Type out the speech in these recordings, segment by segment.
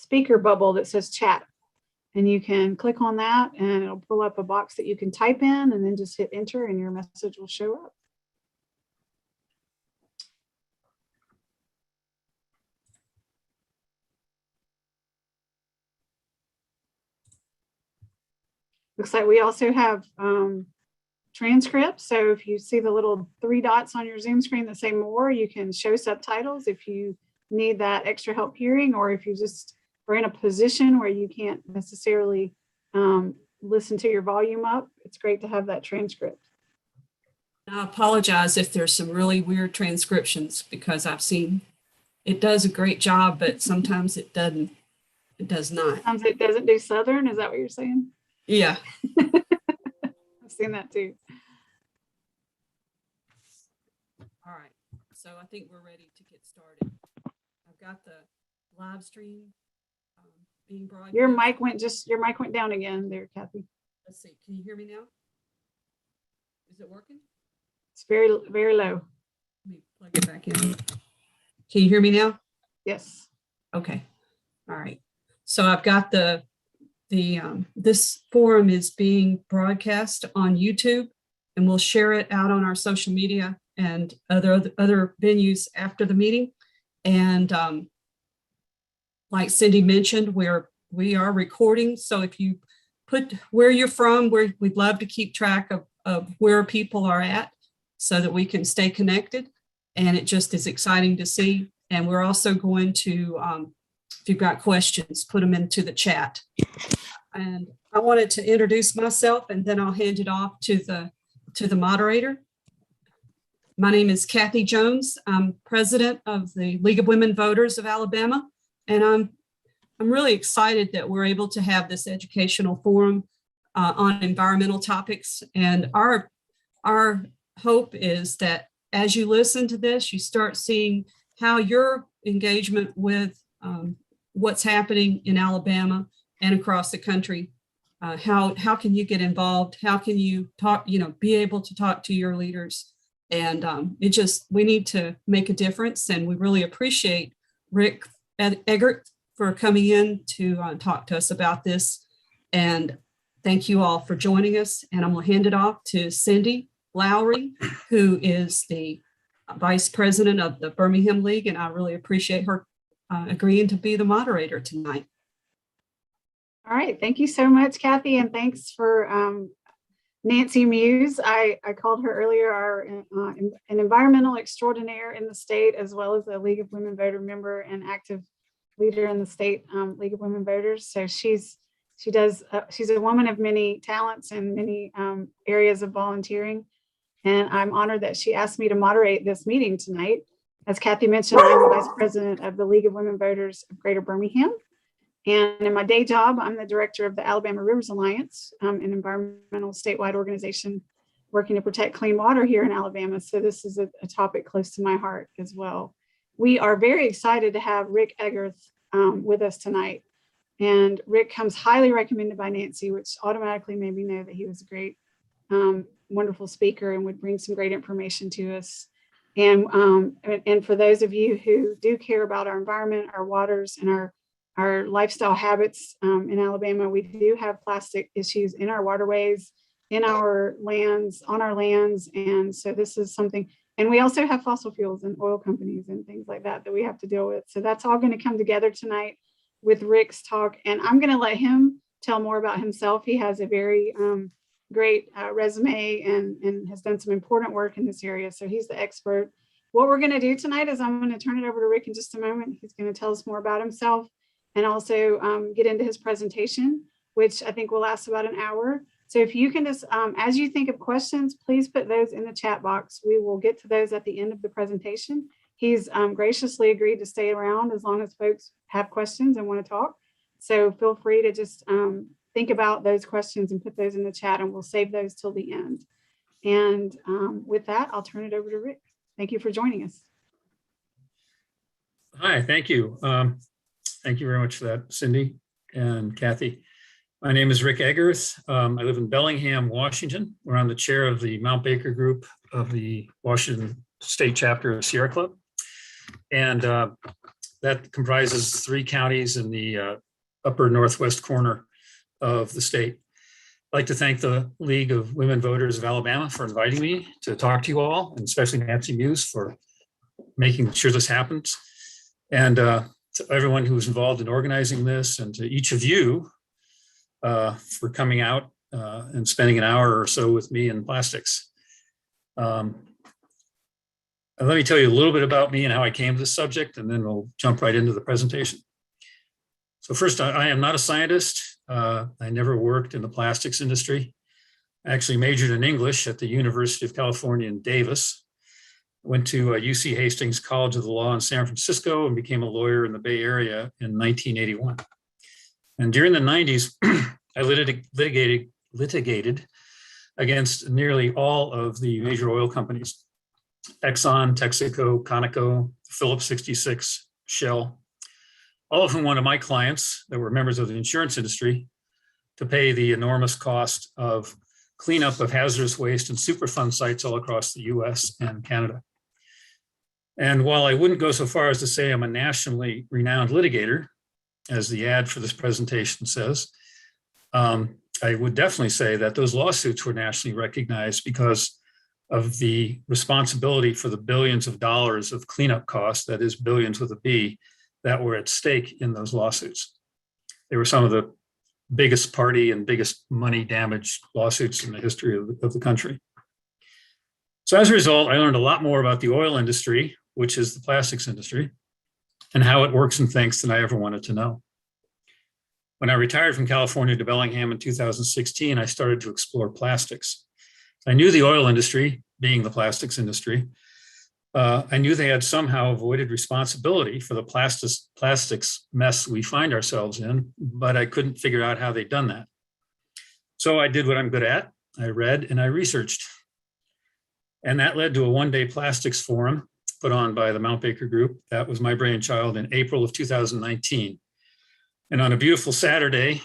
speaker bubble that says chat. And you can click on that and it'll pull up a box that you can type in and then just hit enter and your message will show up. Looks like we also have transcripts. So if you see the little 3 dots on your Zoom screen that say more, you can show subtitles if you need that extra help hearing, or if you just are in a position where you can't necessarily listen to your volume up, it's great to have that transcript. I apologize if there's some really weird transcriptions, because I've seen it does a great job, but sometimes it doesn't. It does not. Sometimes it doesn't do Southern. Is that what you're saying? Yeah. I've seen that too. All right. So I think we're ready to get started. I've got the live stream being broadcast. Your mic went down again there, Kathy. Let's see. Can you hear me now? Is it working? It's very, very low. Let me plug it back in. Can you hear me now? Yes. Okay. All right. So I've got this forum is being broadcast on YouTube, and we'll share it out on our social media and other venues after the meeting. And like Cindy mentioned, we are recording. So if you put where you're from, we'd love to keep track of where people are at so that we can stay connected. And it just is exciting to see. And we're also going to, if you've got questions, put them into the chat. And I wanted to introduce myself, and then I'll hand it off to the moderator. My name is Kathy Jones. I'm president of the League of Women Voters of Alabama, and I'm really excited that we're able to have this educational forum on environmental topics. And our hope is that as you listen to this, you start seeing how your engagement with what's happening in Alabama and across the country, how can you get involved? How can you talk, be able to talk to your leaders? And we need to make a difference. And we really appreciate Rick Eggerth for coming in to talk to us about this. And thank you all for joining us. And I'm gonna hand it off to Cindy Lowry, who is the vice president of the Birmingham League. And I really appreciate her agreeing to be the moderator tonight. All right, thank you so much, Kathy, and thanks for Nancy Muse. I called her earlier an environmental extraordinaire in the state, as well as a League of Women Voter member and active leader in the state League of Women Voters. So she's a woman of many talents and many areas of volunteering. And I'm honored that she asked me to moderate this meeting tonight. As Kathy mentioned, I'm the vice president of the League of Women Voters of Greater Birmingham. And in my day job, I'm the director of the Alabama Rivers Alliance, an environmental statewide organization working to protect clean water here in Alabama. So this is a topic close to my heart as well. We are very excited to have Rick Eggerth with us tonight. And Rick comes highly recommended by Nancy, which automatically made me know that he was a great, wonderful speaker and would bring some great information to us. And for those of you who do care about our environment, our waters, and our lifestyle habits in Alabama, we do have plastic issues in our waterways, in our lands, on our lands. And so this is something, and we also have fossil fuels and oil companies and things like that we have to deal with. So that's all going to come together tonight with Rick's talk. And I'm going to let him tell more about himself. He has a very great resume and has done some important work in this area. So he's the expert. What we're going to do tonight is I'm going to turn it over to Rick in just a moment. He's going to tell us more about himself and also get into his presentation, which I think will last about an hour. So if you can just, as you think of questions, please put those in the chat box. We will get to those at the end of the presentation. He's graciously agreed to stay around as long as folks have questions and want to talk. So feel free to just think about those questions and put those in the chat, and we'll save those till the end. And with that, I'll turn it over to Rick. Thank you for joining us. Hi, thank you. Thank you very much for that, Cindy and Kathy. My name is Rick Eggerth. I live in Bellingham, Washington, where I'm the chair of the Mount Baker group of the Washington State chapter of Sierra Club. And that comprises 3 counties in the upper northwest corner of the state. I'd like to thank the League of Women Voters of Alabama for inviting me to talk to you all, and especially Nancy Muse for making sure this happens. And to everyone who was involved in organizing this, and to each of you for coming out and spending an hour or so with me in plastics. Let me tell you a little bit about me and how I came to this subject, and then we'll jump right into the presentation. So first, I am not a scientist. I never worked in the plastics industry. I actually majored in English at the University of California in Davis. Went to UC Hastings College of the Law in San Francisco and became a lawyer in the Bay Area in 1981. And during the 90s, I litigated against nearly all of the major oil companies: Exxon, Texaco, Conoco, Phillips 66, Shell, all of whom wanted my clients that were members of the insurance industry to pay the enormous cost of cleanup of hazardous waste and Superfund sites all across the US and Canada. And while I wouldn't go so far as to say I'm a nationally renowned litigator, as the ad for this presentation says, I would definitely say that those lawsuits were nationally recognized because of the responsibility for the billions of dollars of cleanup costs, that is billions with a B, that were at stake in those lawsuits. They were some of the biggest party and biggest money damage lawsuits in the history of the country. So as a result, I learned a lot more about the oil industry, which is the plastics industry, and how it works and thinks than I ever wanted to know. When I retired from California to Bellingham in 2016, I started to explore plastics. I knew the oil industry, being the plastics industry. I knew they had somehow avoided responsibility for the plastics mess we find ourselves in, but I couldn't figure out how they'd done that. So I did what I'm good at. I read and I researched. And that led to a one-day plastics forum put on by the Mount Baker Group. That was my brainchild in April of 2019. And on a beautiful Saturday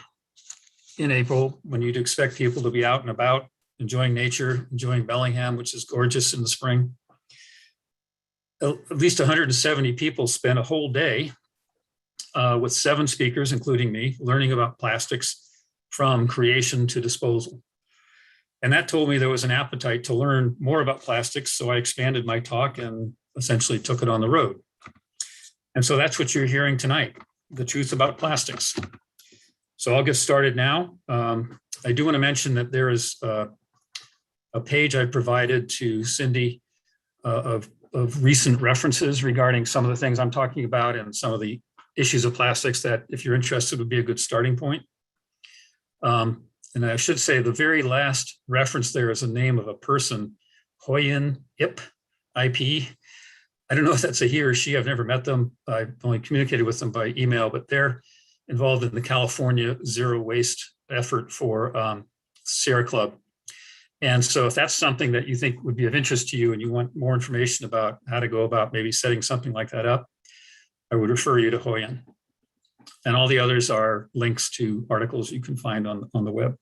in April, when you'd expect people to be out and about, enjoying nature, enjoying Bellingham, which is gorgeous in the spring, at least 170 people spent a whole day with 7 speakers, including me, learning about plastics from creation to disposal. And that told me there was an appetite to learn more about plastics. So I expanded my talk and essentially took it on the road. And so that's what you're hearing tonight, the truth about plastics. So I'll get started now. I do want to mention that there is a page I provided to Cindy of recent references regarding some of the things I'm talking about and some of the issues of plastics that, if you're interested, would be a good starting point. And I should say the very last reference there is the name of a person, Hoyen Ip, IP. I don't know if that's a he or she. I've never met them. I've only communicated with them by email, but they're involved in the California Zero Waste effort for Sierra Club. And so if that's something that you think would be of interest to you and you want more information about how to go about maybe setting something like that up, I would refer you to Hoyen. And all the others are links to articles you can find on the web.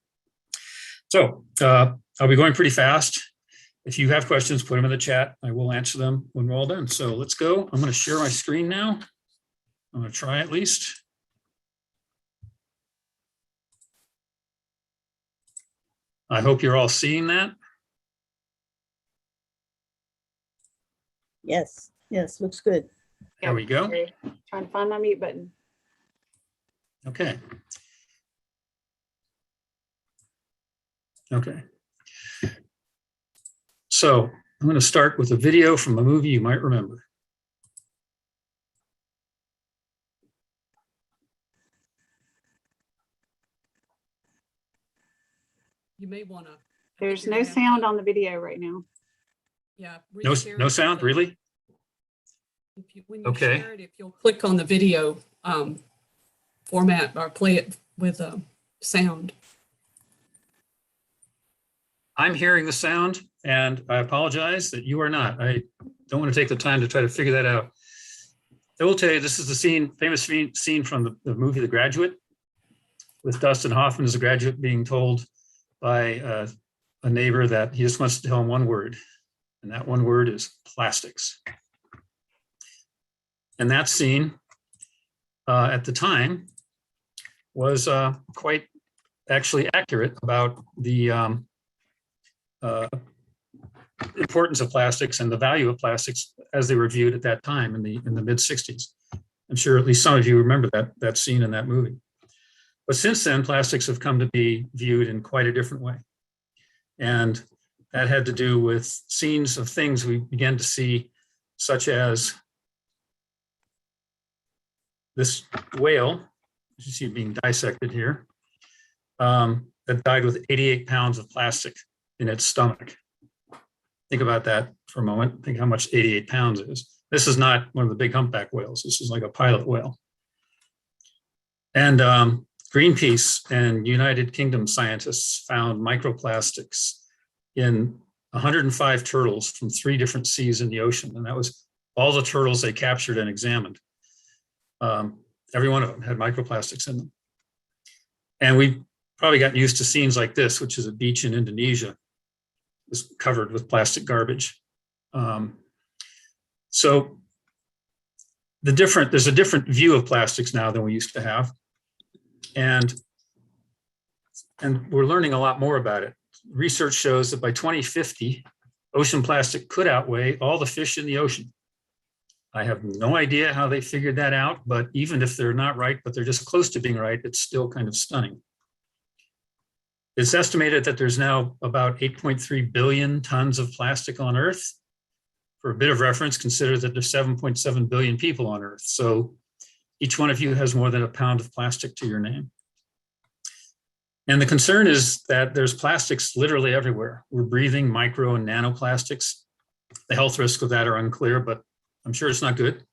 So I'll be going pretty fast. If you have questions, put them in the chat. I will answer them when we're all done. So let's go. I'm going to share my screen now. I'm going to try at least. I hope you're all seeing that. Yes, yes, looks good. There we go. Okay. Trying to find my mute button. Okay. Okay. So I'm going to start with a video from a movie you might remember. You may want to. There's no sound on the video right now. Yeah. No, reshare no it sound, with the- really? When you Okay. share it, if you'll click on the video format or play it with sound. I'm hearing the sound, and I apologize that you are not. I don't want to take the time to try to figure that out. I will tell you, this is the scene, famous scene from the movie The Graduate, with Dustin Hoffman as a graduate being told by a neighbor that he just wants to tell him one word, and that one word is plastics. And that scene at the time was quite actually accurate about the importance of plastics and the value of plastics as they were viewed at that time in the mid 60s. I'm sure at least some of you remember that scene in that movie. But since then, plastics have come to be viewed in quite a different way. And that had to do with scenes of things we began to see, such as this whale, you see being dissected here, that died with 88 pounds of plastic in its stomach. Think about that for a moment. Think how much 88 pounds is. This is not one of the big humpback whales. This is like a pilot whale. And Greenpeace and United Kingdom scientists found microplastics in 105 turtles from 3 different seas in the ocean. And that was all the turtles they captured and examined. Every one of them had microplastics in them. And we probably gotten used to scenes like this, which is a beach in Indonesia, is covered with plastic garbage. So there's a different view of plastics now than we used to have. And we're learning a lot more about it. Research shows that by 2050, ocean plastic could outweigh all the fish in the ocean. I have no idea how they figured that out, but even if they're not right, but they're just close to being right, it's still kind of stunning. It's estimated that there's now about 8.3 billion tons of plastic on Earth. For a bit of reference, consider that there's 7.7 billion people on Earth. So each one of you has more than a pound of plastic to your name. And the concern is that there's plastics literally everywhere. We're breathing micro and nanoplastics. The health risks of that are unclear, but I'm sure it's not good.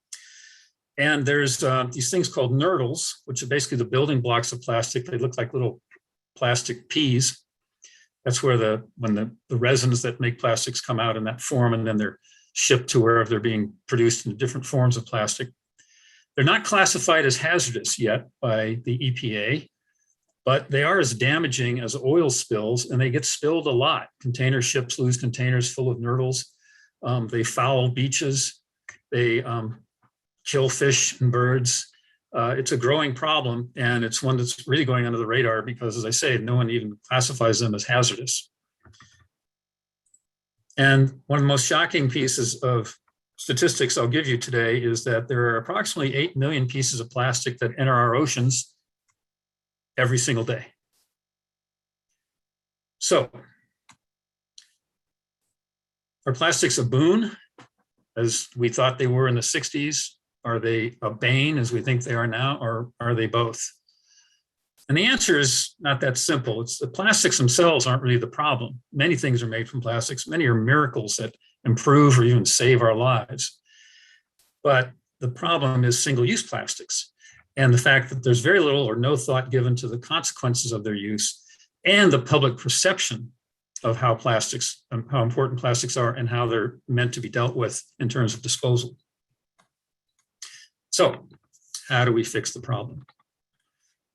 And there's these things called nurdles, which are basically the building blocks of plastic. They look like little plastic peas. That's where when the resins that make plastics come out in that form, and then they're shipped to wherever they're being produced in different forms of plastic. They're not classified as hazardous yet by the EPA, but they are as damaging as oil spills, and they get spilled a lot. Container ships lose containers full of nurdles. They foul beaches. They kill fish and birds. It's a growing problem, and it's one that's really going under the radar because, as I say, no one even classifies them as hazardous. And one of the most shocking pieces of statistics I'll give you today is that there are approximately 8 million pieces of plastic that enter our oceans every single day. So, are plastics a boon, as we thought they were in the 60s? Are they a bane, as we think they are now, or are they both? And the answer is not that simple. It's the plastics themselves aren't really the problem. Many things are made from plastics. Many are miracles that improve or even save our lives. But the problem is single-use plastics and the fact that there's very little or no thought given to the consequences of their use and the public perception of how plastics and how important plastics are and how they're meant to be dealt with in terms of disposal. So, how do we fix the problem?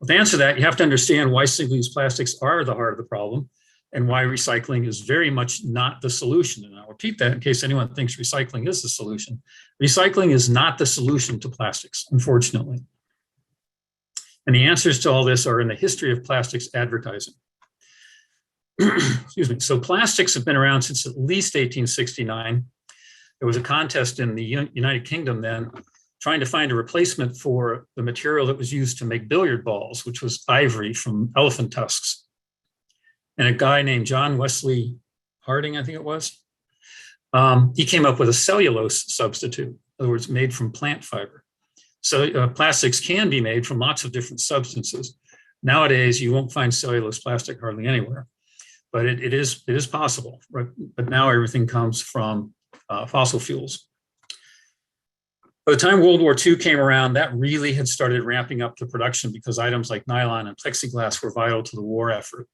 Well, to answer that, you have to understand why single-use plastics are the heart of the problem and why recycling is very much not the solution. And I'll repeat that in case anyone thinks recycling is the solution. Recycling is not the solution to plastics, unfortunately. And the answers to all this are in the history of plastics advertising. Excuse me. So plastics have been around since at least 1869. There was a contest in the United Kingdom then trying to find a replacement for the material that was used to make billiard balls, which was ivory from elephant tusks. And a guy named John Wesley Harding, I think it was, he came up with a cellulose substitute, in other words, made from plant fiber. So plastics can be made from lots of different substances. Nowadays, you won't find cellulose plastic hardly anywhere, but it is possible. Right? But now everything comes from fossil fuels. By the time World War II came around, that really had started ramping up the production because items like nylon and plexiglass were vital to the war effort.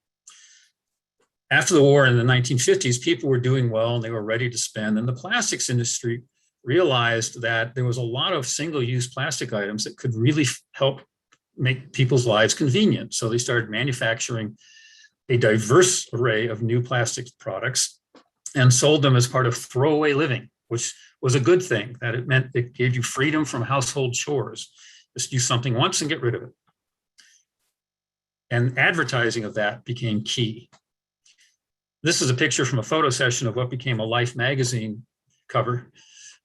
After the war in the 1950s, people were doing well and they were ready to spend. And the plastics industry realized that there was a lot of single-use plastic items that could really help make people's lives convenient. So they started manufacturing a diverse array of new plastic products and sold them as part of throwaway living, which was a good thing, that it meant it gave you freedom from household chores. Just use something once and get rid of it. And advertising of that became key. This is a picture from a photo session of what became a Life magazine cover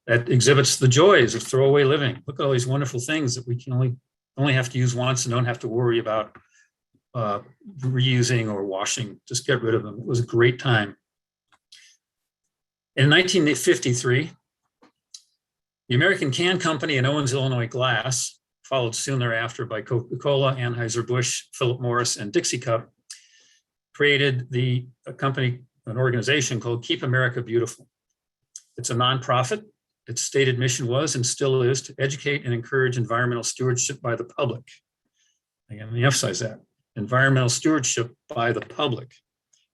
that exhibits the joys of throwaway living. Look at all these wonderful things that we can only have to use once and don't have to worry about reusing or washing. Just get rid of them. It was a great time. In 1953, the American Can Company and Owens Illinois Glass, followed soon thereafter by Coca-Cola, Anheuser-Busch, Philip Morris, and Dixie Cup, created an organization called Keep America Beautiful. It's a nonprofit. Its stated mission was and still is to educate and encourage environmental stewardship by the public. Again, let me emphasize that. Environmental stewardship by the public.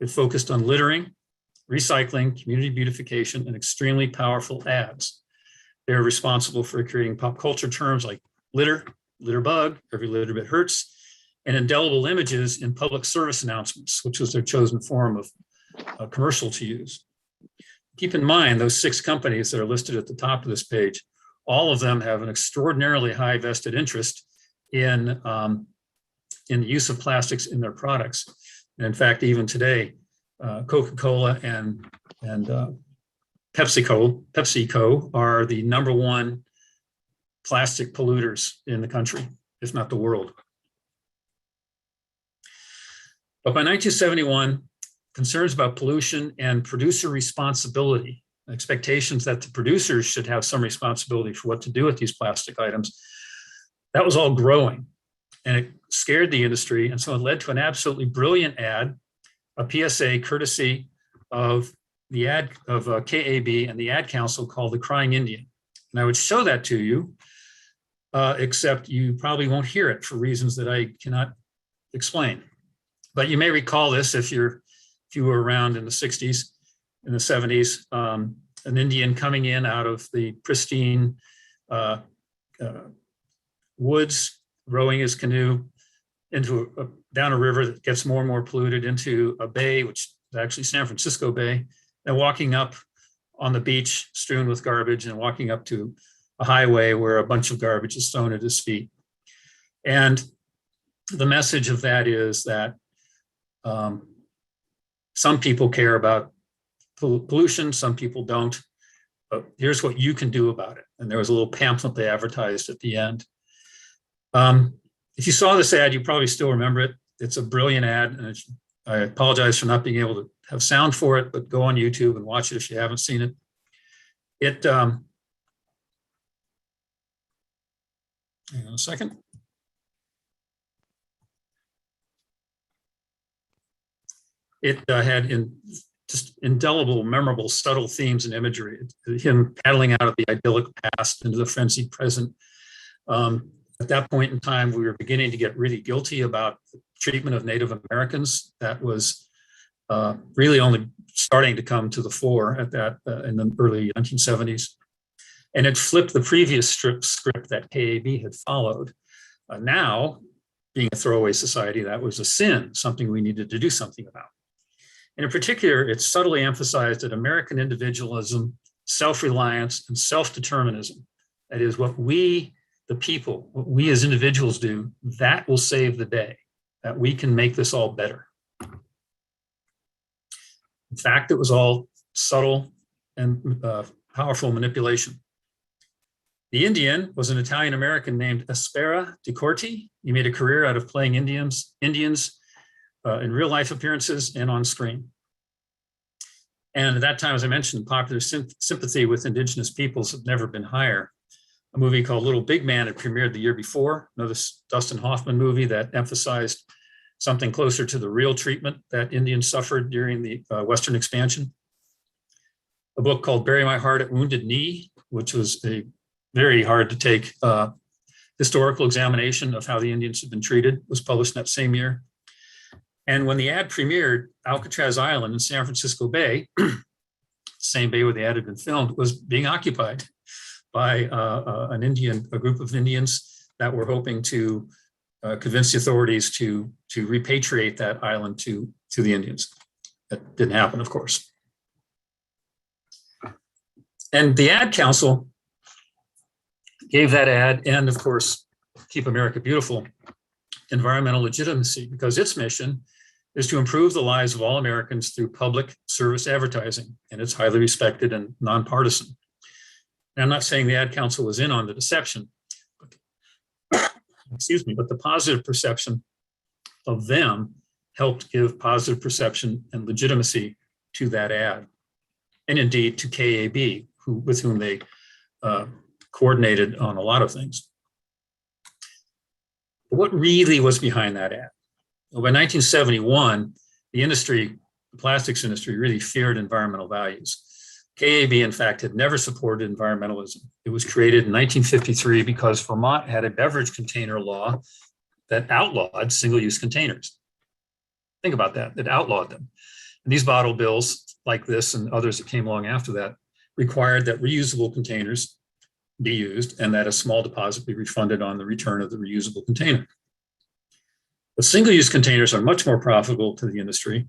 It focused on littering, recycling, community beautification, and extremely powerful ads. They're responsible for creating pop culture terms like litter, litter bug, every litter bit hurts, and indelible images in public service announcements, which was their chosen form of commercial to use. Keep in mind, those 6 companies that are listed at the top of this page, all of them have an extraordinarily high vested interest in the use of plastics in their products. And in fact, even today, Coca-Cola and PepsiCo are the #1 plastic polluters in the country, if not the world. But by 1971, concerns about pollution and producer responsibility, expectations that the producers should have some responsibility for what to do with these plastic items, that was all growing. And it scared the industry. And so it led to an absolutely brilliant ad, a PSA courtesy of the ad of KAB and the ad council called The Crying Indian. And I would show that to you, except you probably won't hear it for reasons that I cannot explain. But you may recall this if you were around in the 60s, in the 70s, an Indian coming in out of the pristine woods, rowing his canoe down a river that gets more and more polluted into a bay, which is actually San Francisco Bay, and walking up on the beach strewn with garbage and walking up to a highway where a bunch of garbage is thrown at his feet. And the message of that is that some people care about pollution, some people don't, but here's what you can do about it. And there was a little pamphlet they advertised at the end. If you saw this ad, you probably still remember it. It's a brilliant ad, and I apologize for not being able to have sound for it, but go on YouTube and watch it if you haven't seen it. Hang on a second. It had just indelible, memorable, subtle themes and imagery. Him paddling out of the idyllic past into the frenzied present. At that point in time, we were beginning to get really guilty about the treatment of Native Americans. That was really only starting to come to the fore at that in the early 1970s. And it flipped the previous script that KAB had followed. Now, being a throwaway society, that was a sin, something we needed to do something about. And in particular, it subtly emphasized that American individualism, self-reliance, and self-determinism, that is what we, the people, what we as individuals do, that will save the day, that we can make this all better. In fact, it was all subtle and powerful manipulation. The Indian was an Italian-American named Espera Di Corti. He made a career out of playing Indians in real life appearances and on screen. And at that time, as I mentioned, popular sympathy with indigenous peoples had never been higher. A movie called Little Big Man had premiered the year before, another Dustin Hoffman movie that emphasized something closer to the real treatment that Indians suffered during the Western expansion. A book called Bury My Heart at Wounded Knee, which was a very hard to take historical examination of how the Indians had been treated, was published in that same year. And when the ad premiered, Alcatraz Island in San Francisco Bay, same bay where the ad had been filmed, was being occupied by a group of Indians that were hoping to convince the authorities to repatriate that island to the Indians. That didn't happen, of course. And the ad council gave that ad, and of course, Keep America Beautiful, environmental legitimacy, because its mission is to improve the lives of all Americans through public service advertising, and it's highly respected and nonpartisan. And I'm not saying the Ad Council was in on the deception, excuse me, but the positive perception of them helped give positive perception and legitimacy to that ad, and indeed to KAB, with whom they coordinated on a lot of things. But what really was behind that ad? Well, by 1971, the plastics industry really feared environmental values. KAB, in fact, had never supported environmentalism. It was created in 1953 because Vermont had a beverage container law that outlawed single-use containers. Think about that, it outlawed them. And these bottle bills, like this and others that came along after that, required that reusable containers be used and that a small deposit be refunded on the return of the reusable container. But single-use containers are much more profitable to the industry,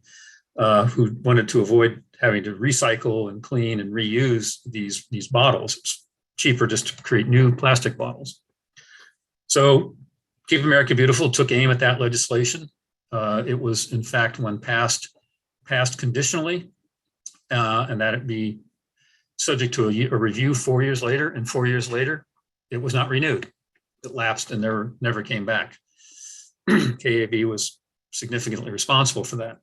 who wanted to avoid having to recycle and clean and reuse these bottles. It's cheaper just to create new plastic bottles. So Keep America Beautiful took aim at that legislation. It was, in fact, when passed conditionally, and that it be subject to a review 4 years later, and 4 years later, it was not renewed. It lapsed and never came back. KAB was significantly responsible for that.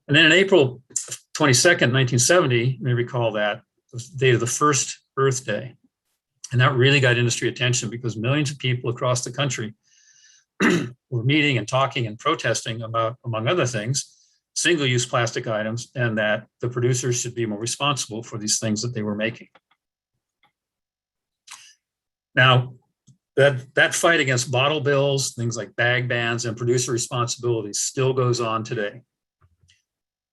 And then on April 22nd, 1970, you may recall that, was the date of the first Earth Day. And that really got industry attention because millions of people across the country were meeting and talking and protesting about, among other things, single-use plastic items, and that the producers should be more responsible for these things that they were making. Now, that fight against bottle bills, things like bag bans and producer responsibilities still goes on today.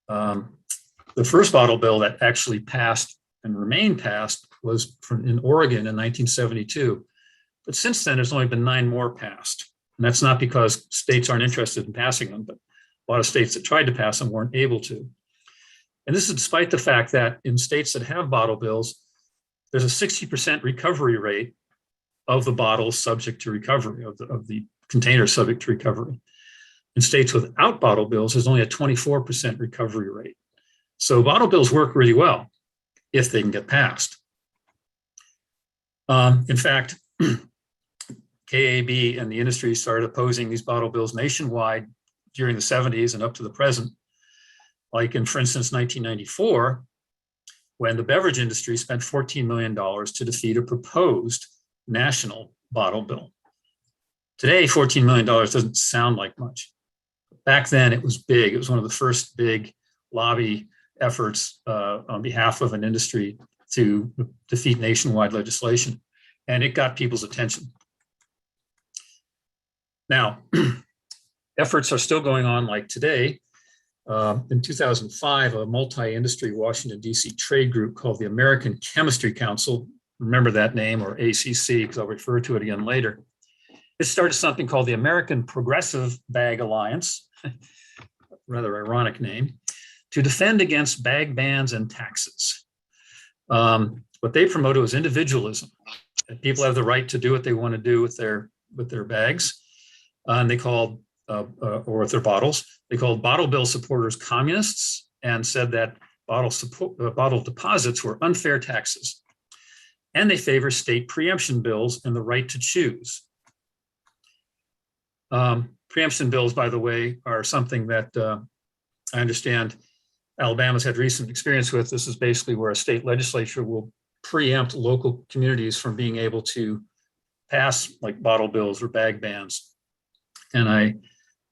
The first bottle bill that actually passed and remained passed was in Oregon in 1972. But since then, there's only been 9 more passed. And that's not because states aren't interested in passing them, but a lot of states that tried to pass them weren't able to. And this is despite the fact that in states that have bottle bills, there's a 60% recovery rate of the bottles subject to recovery, of the containers subject to recovery. In states without bottle bills, there's only a 24% recovery rate. So bottle bills work really well if they can get passed. In fact, KAB and the industry started opposing these bottle bills nationwide during the 70s and up to the present. Like in, for instance, 1994, when the beverage industry spent $14 million to defeat a proposed national bottle bill. Today, $14 million doesn't sound like much. Back then, it was big. It was one of the first big lobby efforts on behalf of an industry to defeat nationwide legislation, and it got people's attention. Now, efforts are still going on like today. In 2005, a multi-industry Washington, D.C. trade group called the American Chemistry Council, remember that name, or ACC, because I'll refer to it again later. It started something called the American Progressive Bag Alliance, rather ironic name, to defend against bag bans and taxes. What they promoted was individualism. People have the right to do what they want to do with their bags, and they called or with their bottles. They called bottle bill supporters communists and said that bottle deposits were unfair taxes. And they favor state preemption bills and the right to choose. Preemption bills, by the way, are something that I understand Alabama's had recent experience with. This is basically where a state legislature will preempt local communities from being able to pass like bottle bills or bag bans. And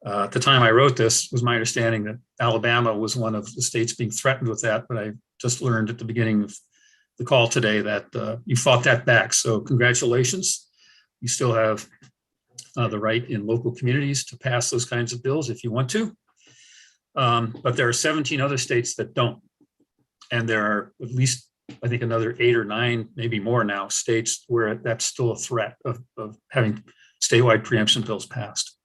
at the time I wrote this, was my understanding that Alabama was one of the states being threatened with that, but I just learned at the beginning of the call today that you fought that back. So congratulations. You still have the right in local communities to pass those kinds of bills if you want to. But there are 17 other states that don't. And there are at least, I think, another 8 or 9, maybe more now, states where that's still a threat of having statewide preemption bills passed.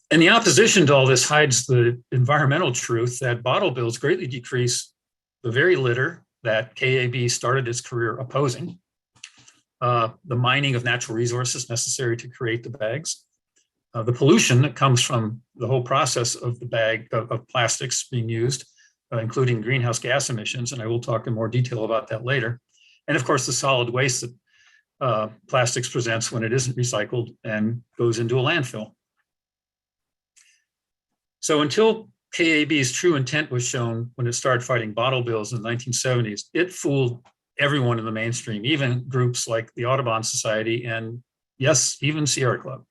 And the opposition to all this hides the environmental truth that bottle bills greatly decrease the very litter that KAB started its career opposing. the mining of natural resources necessary to create the bags, the pollution that comes from the whole process of the bag of plastics being used, including greenhouse gas emissions, and I will talk in more detail about that later. And of course, the solid waste that plastics presents when it isn't recycled and goes into a landfill. So until KAB's true intent was shown when it started fighting bottle bills in the 1970s, it fooled everyone in the mainstream, even groups like the Audubon Society and, yes, even Sierra Club.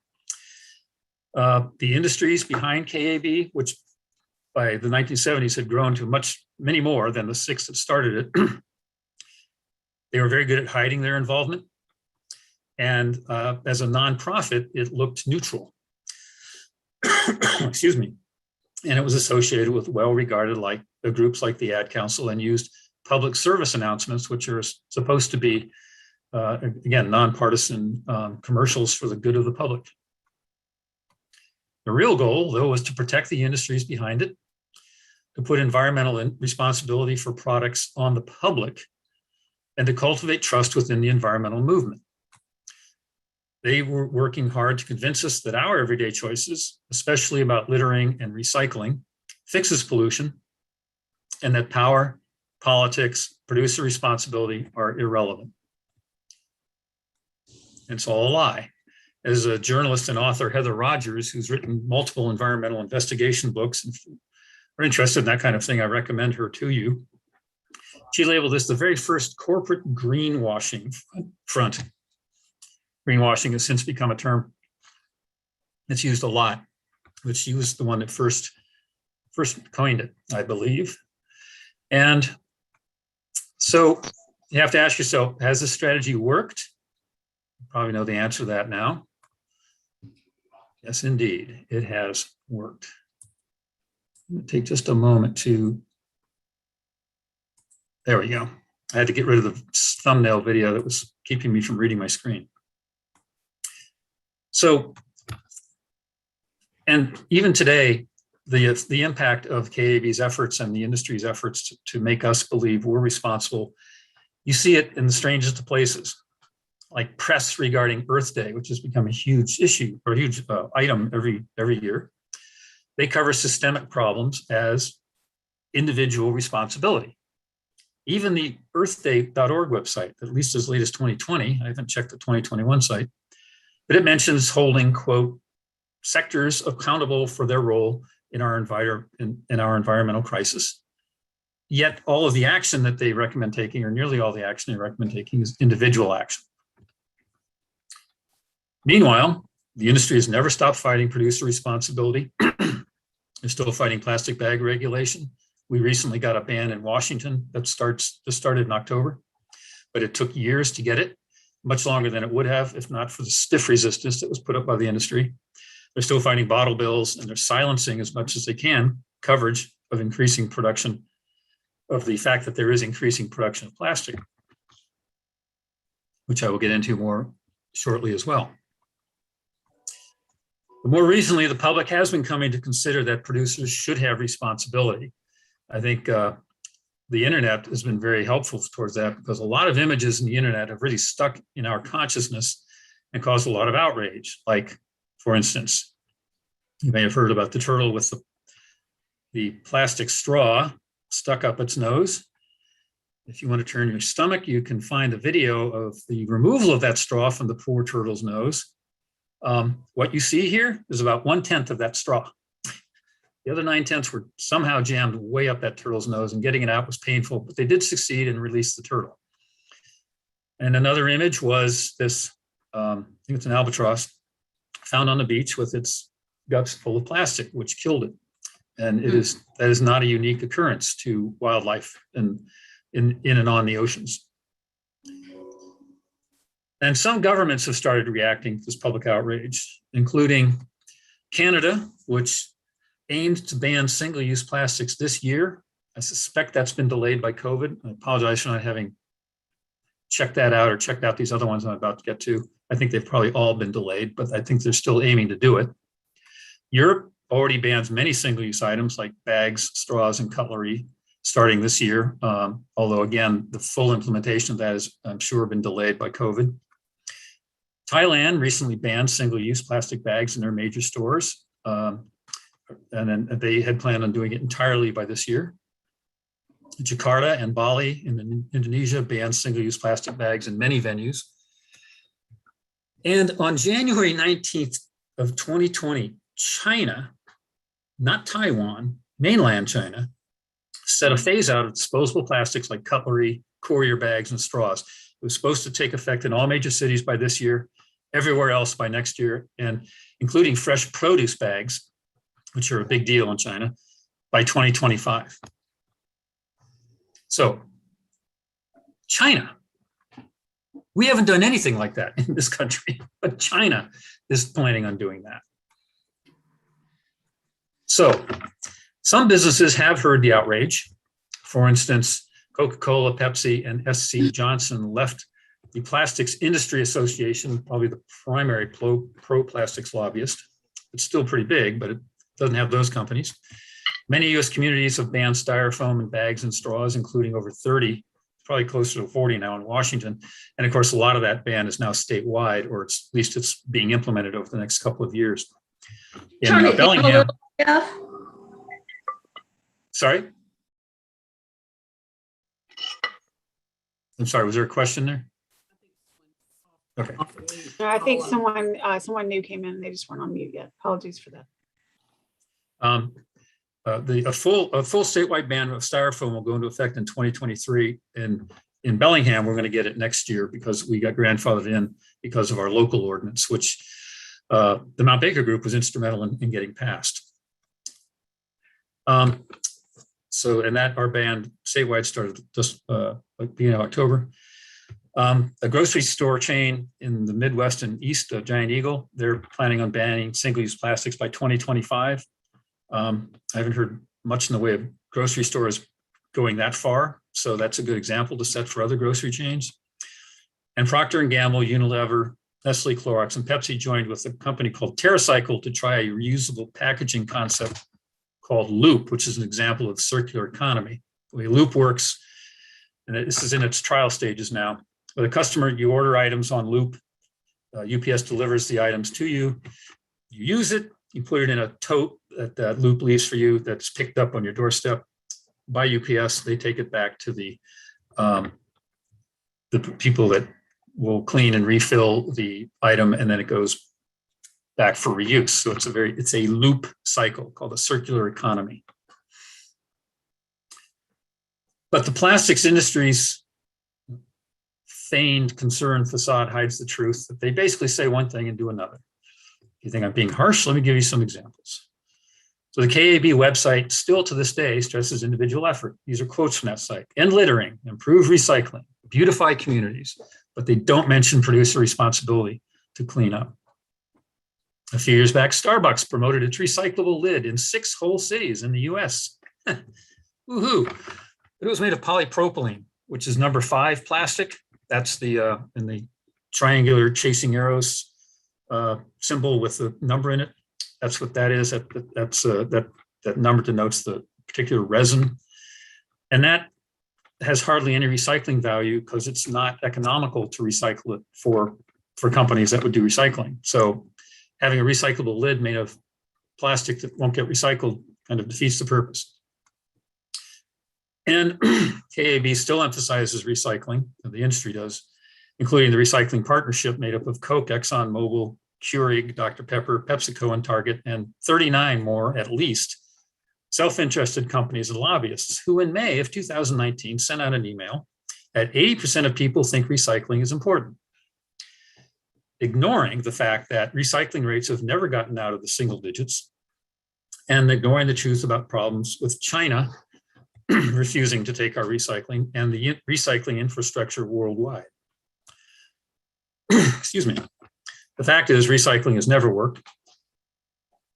The industries behind KAB, which by the 1970s had grown to many more than the 6 that started it, they were very good at hiding their involvement. And as a nonprofit, it looked neutral. Excuse me. And it was associated with well-regarded groups like the Ad Council, and used public service announcements, which are supposed to be, again, nonpartisan commercials for the good of the public. The real goal, though, was to protect the industries behind it, to put environmental responsibility for products on the public, and to cultivate trust within the environmental movement. They were working hard to convince us that our everyday choices, especially about littering and recycling, fixes pollution, and that power, politics, producer responsibility are irrelevant. It's all a lie. As a journalist and author, Heather Rogers, who's written multiple environmental investigation books, and if you're interested in that kind of thing, I recommend her to you. She labeled this the very first corporate greenwashing front. Greenwashing has since become a term that's used a lot, but she was the one that first coined it, I believe. And so you have to ask yourself, has this strategy worked? You probably know the answer to that now. Yes, indeed, it has worked. I'm going to take just a moment to, there we go. I had to get rid of the thumbnail video that was keeping me from reading my screen. So, and even today, the impact of KAB's efforts and the industry's efforts to make us believe we're responsible, you see it in the strangest of places, like press regarding Earth Day, which has become a huge issue or a huge item every year. They cover systemic problems as individual responsibility. Even the earthday.org website, at least as late as 2020, I haven't checked the 2021 site, but it mentions holding, quote, sectors accountable for their role in our environmental crisis. Yet all of the action that they recommend taking, or nearly all the action they recommend taking, is individual action. Meanwhile, the industry has never stopped fighting producer responsibility. They're still fighting plastic bag regulation. We recently got a ban in Washington that just started in October, but it took years to get it, much longer than it would have if not for the stiff resistance that was put up by the industry. They're still fighting bottle bills, and they're silencing as much as they can coverage of increasing production, of the fact that there is increasing production of plastic, which I will get into more shortly as well. But more recently, the public has been coming to consider that producers should have responsibility. I think the internet has been very helpful towards that, because a lot of images in the internet have really stuck in our consciousness and caused a lot of outrage. Like, for instance, you may have heard about the turtle with the plastic straw stuck up its nose. If you want to turn your stomach, you can find a video of the removal of that straw from the poor turtle's nose. What you see here is about 1/10 of that straw. The other 9/10 were somehow jammed way up that turtle's nose, and getting it out was painful, but they did succeed and release the turtle. And another image was this, I think it's an albatross, found on the beach with its guts full of plastic, which killed it. And that is not a unique occurrence to wildlife in and on the oceans. And some governments have started reacting to this public outrage, including Canada, which aimed to ban single-use plastics this year. I suspect that's been delayed by COVID. I apologize for not having checked that out or checked out these other ones I'm about to get to. I think they've probably all been delayed, but I think they're still aiming to do it. Europe already bans many single-use items like bags, straws, and cutlery starting this year. Although again, the full implementation of that is, I'm sure, been delayed by COVID. Thailand recently banned single-use plastic bags in their major stores. And then they had planned on doing it entirely by this year. Jakarta and Bali in Indonesia banned single-use plastic bags in many venues. And on January 19th of 2020, China, not Taiwan, mainland China, set a phase out of disposable plastics like cutlery, courier bags, and straws. It was supposed to take effect in all major cities by this year, everywhere else by next year, and including fresh produce bags, which are a big deal in China, by 2025. So, China. We haven't done anything like that in this country, but China is planning on doing that. So, some businesses have heard the outrage. For instance, Coca-Cola, Pepsi, and SC Johnson left the Plastics Industry Association, probably the primary pro-plastics lobbyist. It's still pretty big, but it doesn't have those companies. Many US communities have banned styrofoam and bags and straws, including over 30, probably closer to 40 now in Washington. And of course, a lot of that ban is now statewide, or at least it's being implemented over the next couple of years. In Bellingham. Sorry? I'm sorry, was there a question there? Okay. I think someone new came in. They just weren't on mute yet. Apologies for that. A full statewide ban of styrofoam will go into effect in 2023. And in Bellingham, we're going to get it next year because we got grandfathered in because of our local ordinance, which the Mount Baker Group was instrumental in getting passed. And that our ban statewide started just beginning of October. A grocery store chain in the Midwest and East, Giant Eagle, they're planning on banning single-use plastics by 2025. I haven't heard much in the way of grocery stores going that far, so that's a good example to set for other grocery chains. And Procter & Gamble, Unilever, Nestle, Clorox, and Pepsi joined with a company called TerraCycle to try a reusable packaging concept called Loop, which is an example of circular economy. The way Loop works, and this is in its trial stages now, with a customer, you order items on Loop, UPS delivers the items to you, you use it, you put it in a tote that Loop leaves for you that's picked up on your doorstep by UPS. They take it back to the people that will clean and refill the item, and then it goes back for reuse. So it's a loop cycle called a circular economy. But the plastics industry's feigned concern facade hides the truth that they basically say one thing and do another. If you think I'm being harsh, let me give you some examples. So the KAB website still to this day stresses individual effort. These are quotes from that site. End littering, improve recycling, beautify communities, but they don't mention producer responsibility to clean up. A few years back, Starbucks promoted its recyclable lid in 6 whole cities in the US. Woohoo. It was made of polypropylene, which is number 5 plastic. That's the in the triangular chasing arrows symbol with the number in it. That's what that is. That number denotes the particular resin. And that has hardly any recycling value because it's not economical to recycle it for companies that would do recycling. So having a recyclable lid made of plastic that won't get recycled kind of defeats the purpose. And KAB still emphasizes recycling, the industry does, including the recycling partnership made up of Coke, ExxonMobil, Keurig, Dr. Pepper, PepsiCo, and Target, and 39 more at least self-interested companies and lobbyists who in May of 2019 sent out an email that 80% of people think recycling is important, ignoring the fact that recycling rates have never gotten out of the single digits and ignoring the truth about problems with China refusing to take our recycling and the recycling infrastructure worldwide. Excuse me. The fact is recycling has never worked.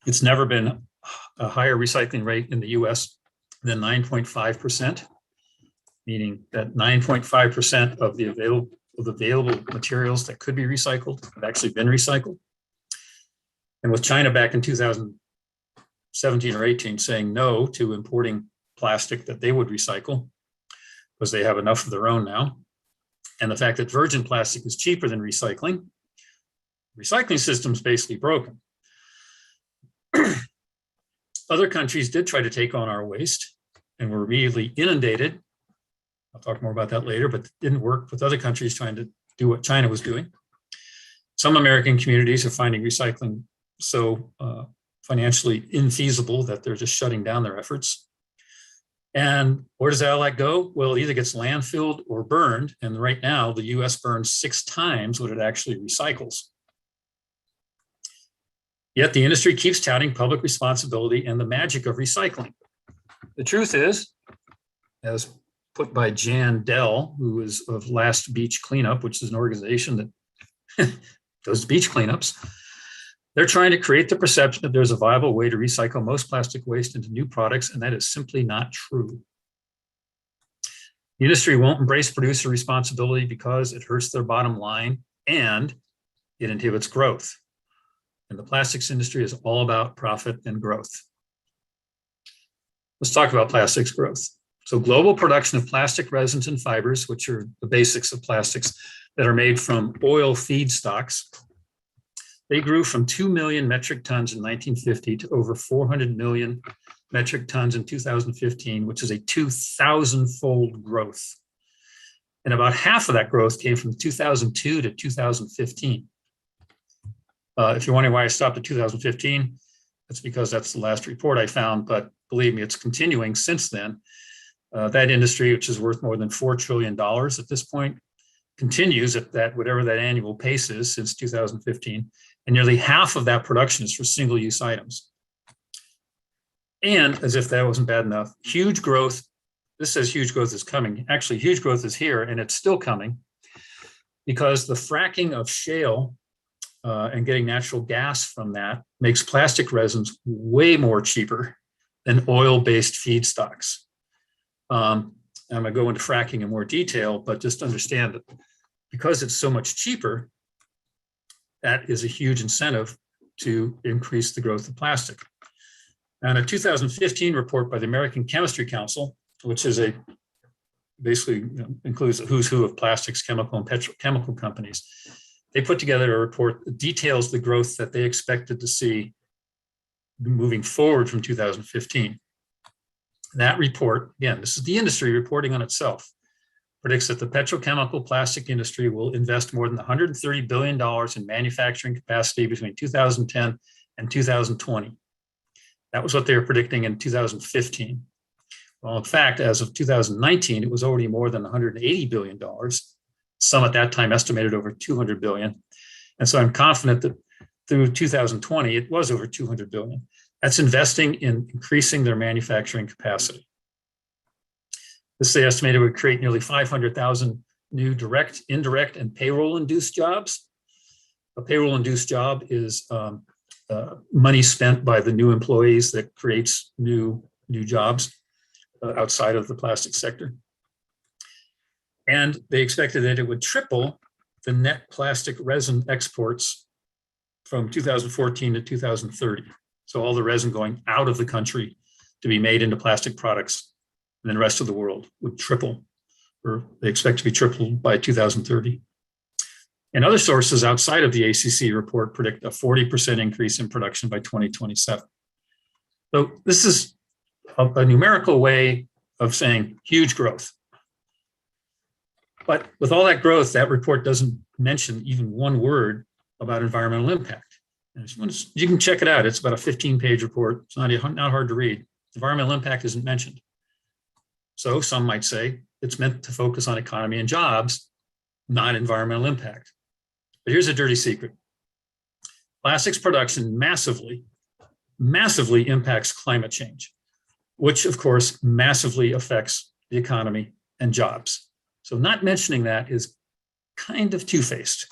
It's never been a higher recycling rate in the US than 9.5%, meaning that 9.5% of the available materials that could be recycled have actually been recycled. And with China back in 2017 or 18 saying no to importing plastic that they would recycle because they have enough of their own now, and the fact that virgin plastic is cheaper than recycling, recycling system's basically broken. Other countries did try to take on our waste and were immediately inundated. I'll talk more about that later, but it didn't work with other countries trying to do what China was doing. Some American communities are finding recycling so financially infeasible that they're just shutting down their efforts. And where does that all that go? Well, it either gets landfilled or burned. And right now, the US burns 6 times what it actually recycles. Yet the industry keeps touting public responsibility and the magic of recycling. The truth is, as put by Jan Dell, who is of Last Beach Cleanup, which is an organization that does beach cleanups, they're trying to create the perception that there's a viable way to recycle most plastic waste into new products, and that is simply not true. The industry won't embrace producer responsibility because it hurts their bottom line and it inhibits growth. And the plastics industry is all about profit and growth. Let's talk about plastics growth. So global production of plastic resins and fibers, which are the basics of plastics that are made from oil feedstocks, they grew from 2 million metric tons in 1950 to over 400 million metric tons in 2015, which is a 2,000-fold growth. And about half of that growth came from 2002 to 2015. If you're wondering why I stopped at 2015, that's because that's the last report I found, but believe me, it's continuing since then. That industry, which is worth more than $4 trillion at this point, continues at that, whatever that annual pace is since 2015. And nearly half of that production is for single-use items. And as if that wasn't bad enough, huge growth. This says huge growth is coming. Actually, huge growth is here, and it's still coming because the fracking of shale and getting natural gas from that makes plastic resins way more cheaper than oil-based feedstocks. I'm going to go into fracking in more detail, but just understand that because it's so much cheaper, that is a huge incentive to increase the growth of plastic. And a 2015 report by the American Chemistry Council, which is basically includes the who's who of plastics, chemical, and petrochemical companies, they put together a report that details the growth that they expected to see moving forward from 2015. That report, again, this is the industry reporting on itself, predicts that the petrochemical plastic industry will invest more than $130 billion in manufacturing capacity between 2010 and 2020. That was what they were predicting in 2015. Well, in fact, as of 2019, it was already more than $180 billion. Some at that time estimated over 200 billion. And so I'm confident that through 2020, it was over 200 billion. That's investing in increasing their manufacturing capacity. This they estimated would create nearly 500,000 new direct, indirect, and payroll-induced jobs. A payroll-induced job is money spent by the new employees that creates new jobs outside of the plastic sector. And they expected that it would triple the net plastic resin exports from 2014 to 2030. So all the resin going out of the country to be made into plastic products, and then the rest of the world would triple, or they expect to be tripled by 2030. And other sources outside of the ACC report predict a 40% increase in production by 2027. So this is a numerical way of saying huge growth. But with all that growth, that report doesn't mention even one word about environmental impact. And you can check it out. It's about a 15-page report. It's not hard to read. Environmental impact isn't mentioned. So some might say it's meant to focus on economy and jobs, not environmental impact. But here's a dirty secret. Plastics production massively impacts climate change, which of course massively affects the economy and jobs. So not mentioning that is kind of two-faced.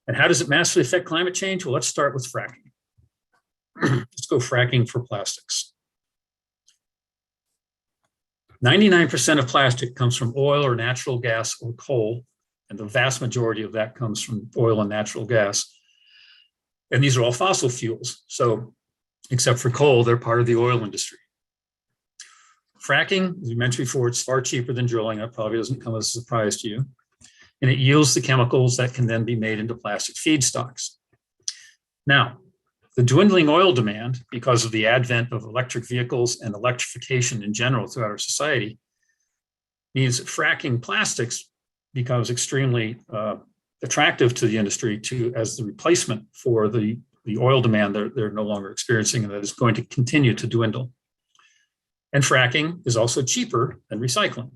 And how does it massively affect climate change? Well, let's start with fracking. Let's go fracking for plastics. 99% of plastic comes from oil or natural gas or coal, and the vast majority of that comes from oil and natural gas. And these are all fossil fuels. So except for coal, they're part of the oil industry. Fracking, as we mentioned before, it's far cheaper than drilling. That probably doesn't come as a surprise to you. And it yields the chemicals that can then be made into plastic feedstocks. Now, the dwindling oil demand, because of the advent of electric vehicles and electrification in general throughout our society, means that fracking plastics becomes extremely attractive to the industry as the replacement for the oil demand they're no longer experiencing, and that is going to continue to dwindle. And fracking is also cheaper than recycling.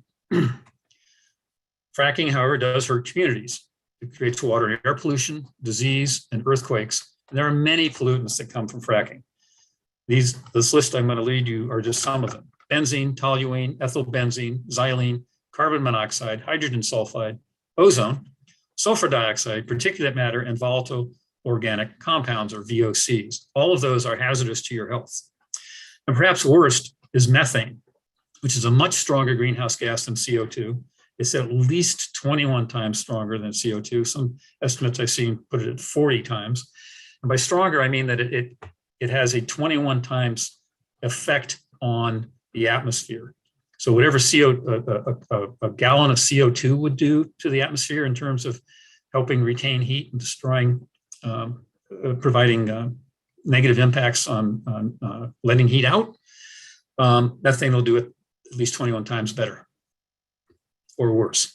Fracking, however, does hurt communities. It creates water and air pollution, disease, and earthquakes. And there are many pollutants that come from fracking. This list I'm going to lead you are just some of them: benzene, toluene, ethylbenzene, xylene, carbon monoxide, hydrogen sulfide, ozone, sulfur dioxide, particulate matter, and volatile organic compounds, or VOCs. All of those are hazardous to your health. And perhaps worst is methane, which is a much stronger greenhouse gas than CO2. It's at least 21 times stronger than CO2. Some estimates I've seen put it at 40 times. And by stronger, I mean that it has a 21 times effect on the atmosphere. So whatever a gallon of CO2 would do to the atmosphere in terms of helping retain heat and destroying, providing negative impacts on letting heat out, methane will do it at least 21 times better or worse.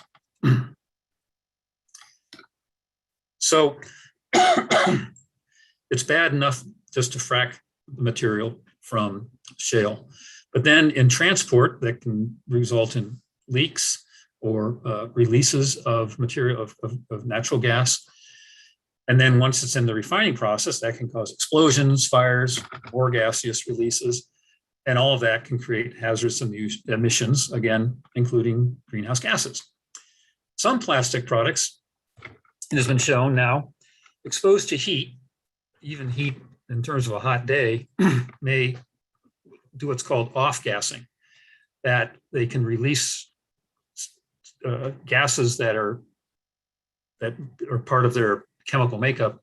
So it's bad enough just to frack the material from shale, but then in transport that can result in leaks or releases of material of natural gas. And then once it's in the refining process, that can cause explosions, fires, more gaseous releases, and all of that can create hazardous emissions, again, including greenhouse gases. Some plastic products, it has been shown now, exposed to heat, even heat in terms of a hot day, may do what's called off-gassing, that they can release gases that are part of their chemical makeup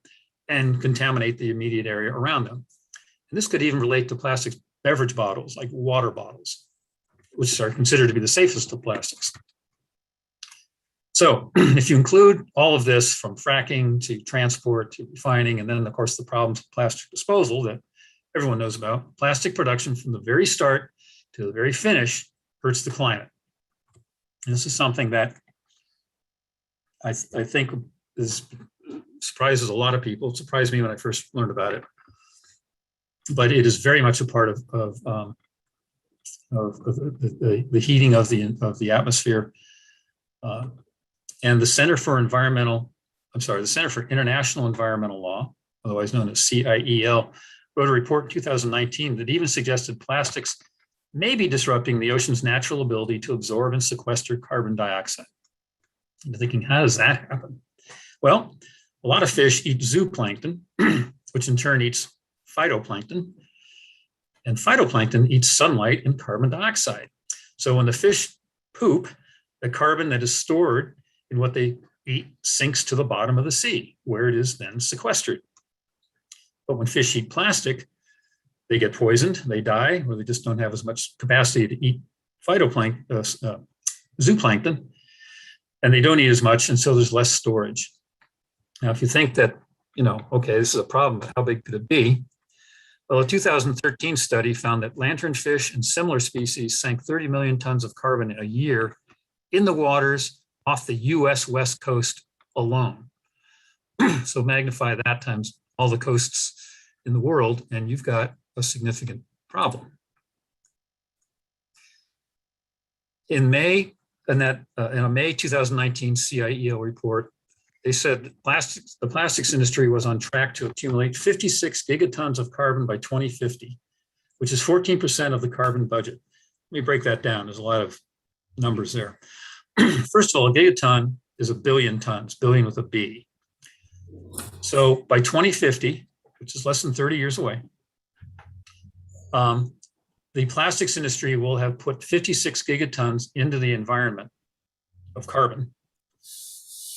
and contaminate the immediate area around them. And this could even relate to plastic beverage bottles, like water bottles, which are considered to be the safest of plastics. So if you include all of this, from fracking to transport to refining, and then of course the problems of plastic disposal that everyone knows about, plastic production from the very start to the very finish hurts the climate. And this is something that I think surprises a lot of people. It surprised me when I first learned about it, but it is very much a part of the heating of the atmosphere. And the Center for International Environmental Law, otherwise known as CIEL, wrote a report in 2019 that even suggested plastics may be disrupting the ocean's natural ability to absorb and sequester carbon dioxide. I'm thinking, how does that happen? Well, a lot of fish eat zooplankton, which in turn eats phytoplankton, and phytoplankton eats sunlight and carbon dioxide. So when the fish poop, the carbon that is stored in what they eat sinks to the bottom of the sea, where it is then sequestered. But when fish eat plastic, they get poisoned, they die, or they just don't have as much capacity to eat zooplankton, and they don't eat as much, and so there's less storage. Now, if you think that, okay, this is a problem, but how big could it be? Well, a 2013 study found that lanternfish and similar species sank 30 million tons of carbon a year in the waters off the US West Coast alone. So magnify that times all the coasts in the world, and you've got a significant problem. In a May 2019 CIEL report, they said the plastics industry was on track to accumulate 56 gigatons of carbon by 2050, which is 14% of the carbon budget. Let me break that down. There's a lot of numbers there. First of all, a gigaton is a billion tons, billion with a B. So by 2050, which is less than 30 years away, the plastics industry will have put 56 gigatons into the environment of carbon.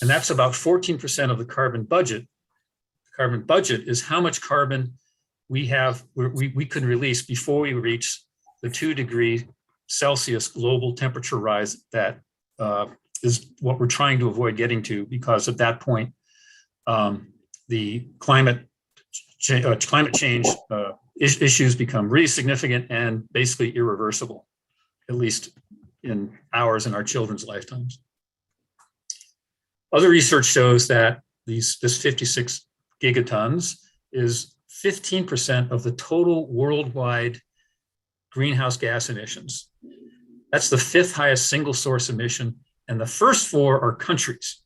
And that's about 14% of the carbon budget. The carbon budget is how much carbon we could release before we reach the 2-degree Celsius global temperature rise that is what we're trying to avoid getting to, because at that point, the climate climate change issues become really significant and basically irreversible, at least in ours and our children's lifetimes. Other research shows that this 56 gigatons is 15% of the total worldwide greenhouse gas emissions. That's the 5th highest single source emission, and the first 4 are countries.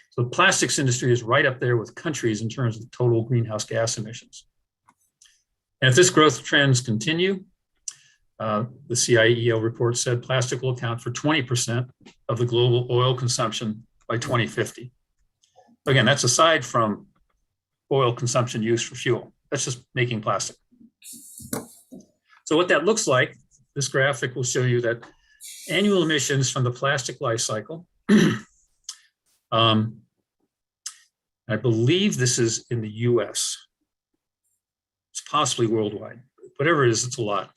So the plastics industry is right up there with countries in terms of total greenhouse gas emissions. And if this growth trends continue, the CIEO report said plastic will account for 20% of the global oil consumption by 2050. Again, that's aside from oil consumption used for fuel. That's just making plastic. So what that looks like, this graphic will show you that annual emissions from the plastic life cycle, I believe this is in the US. It's possibly worldwide. Whatever it is, it's a lot.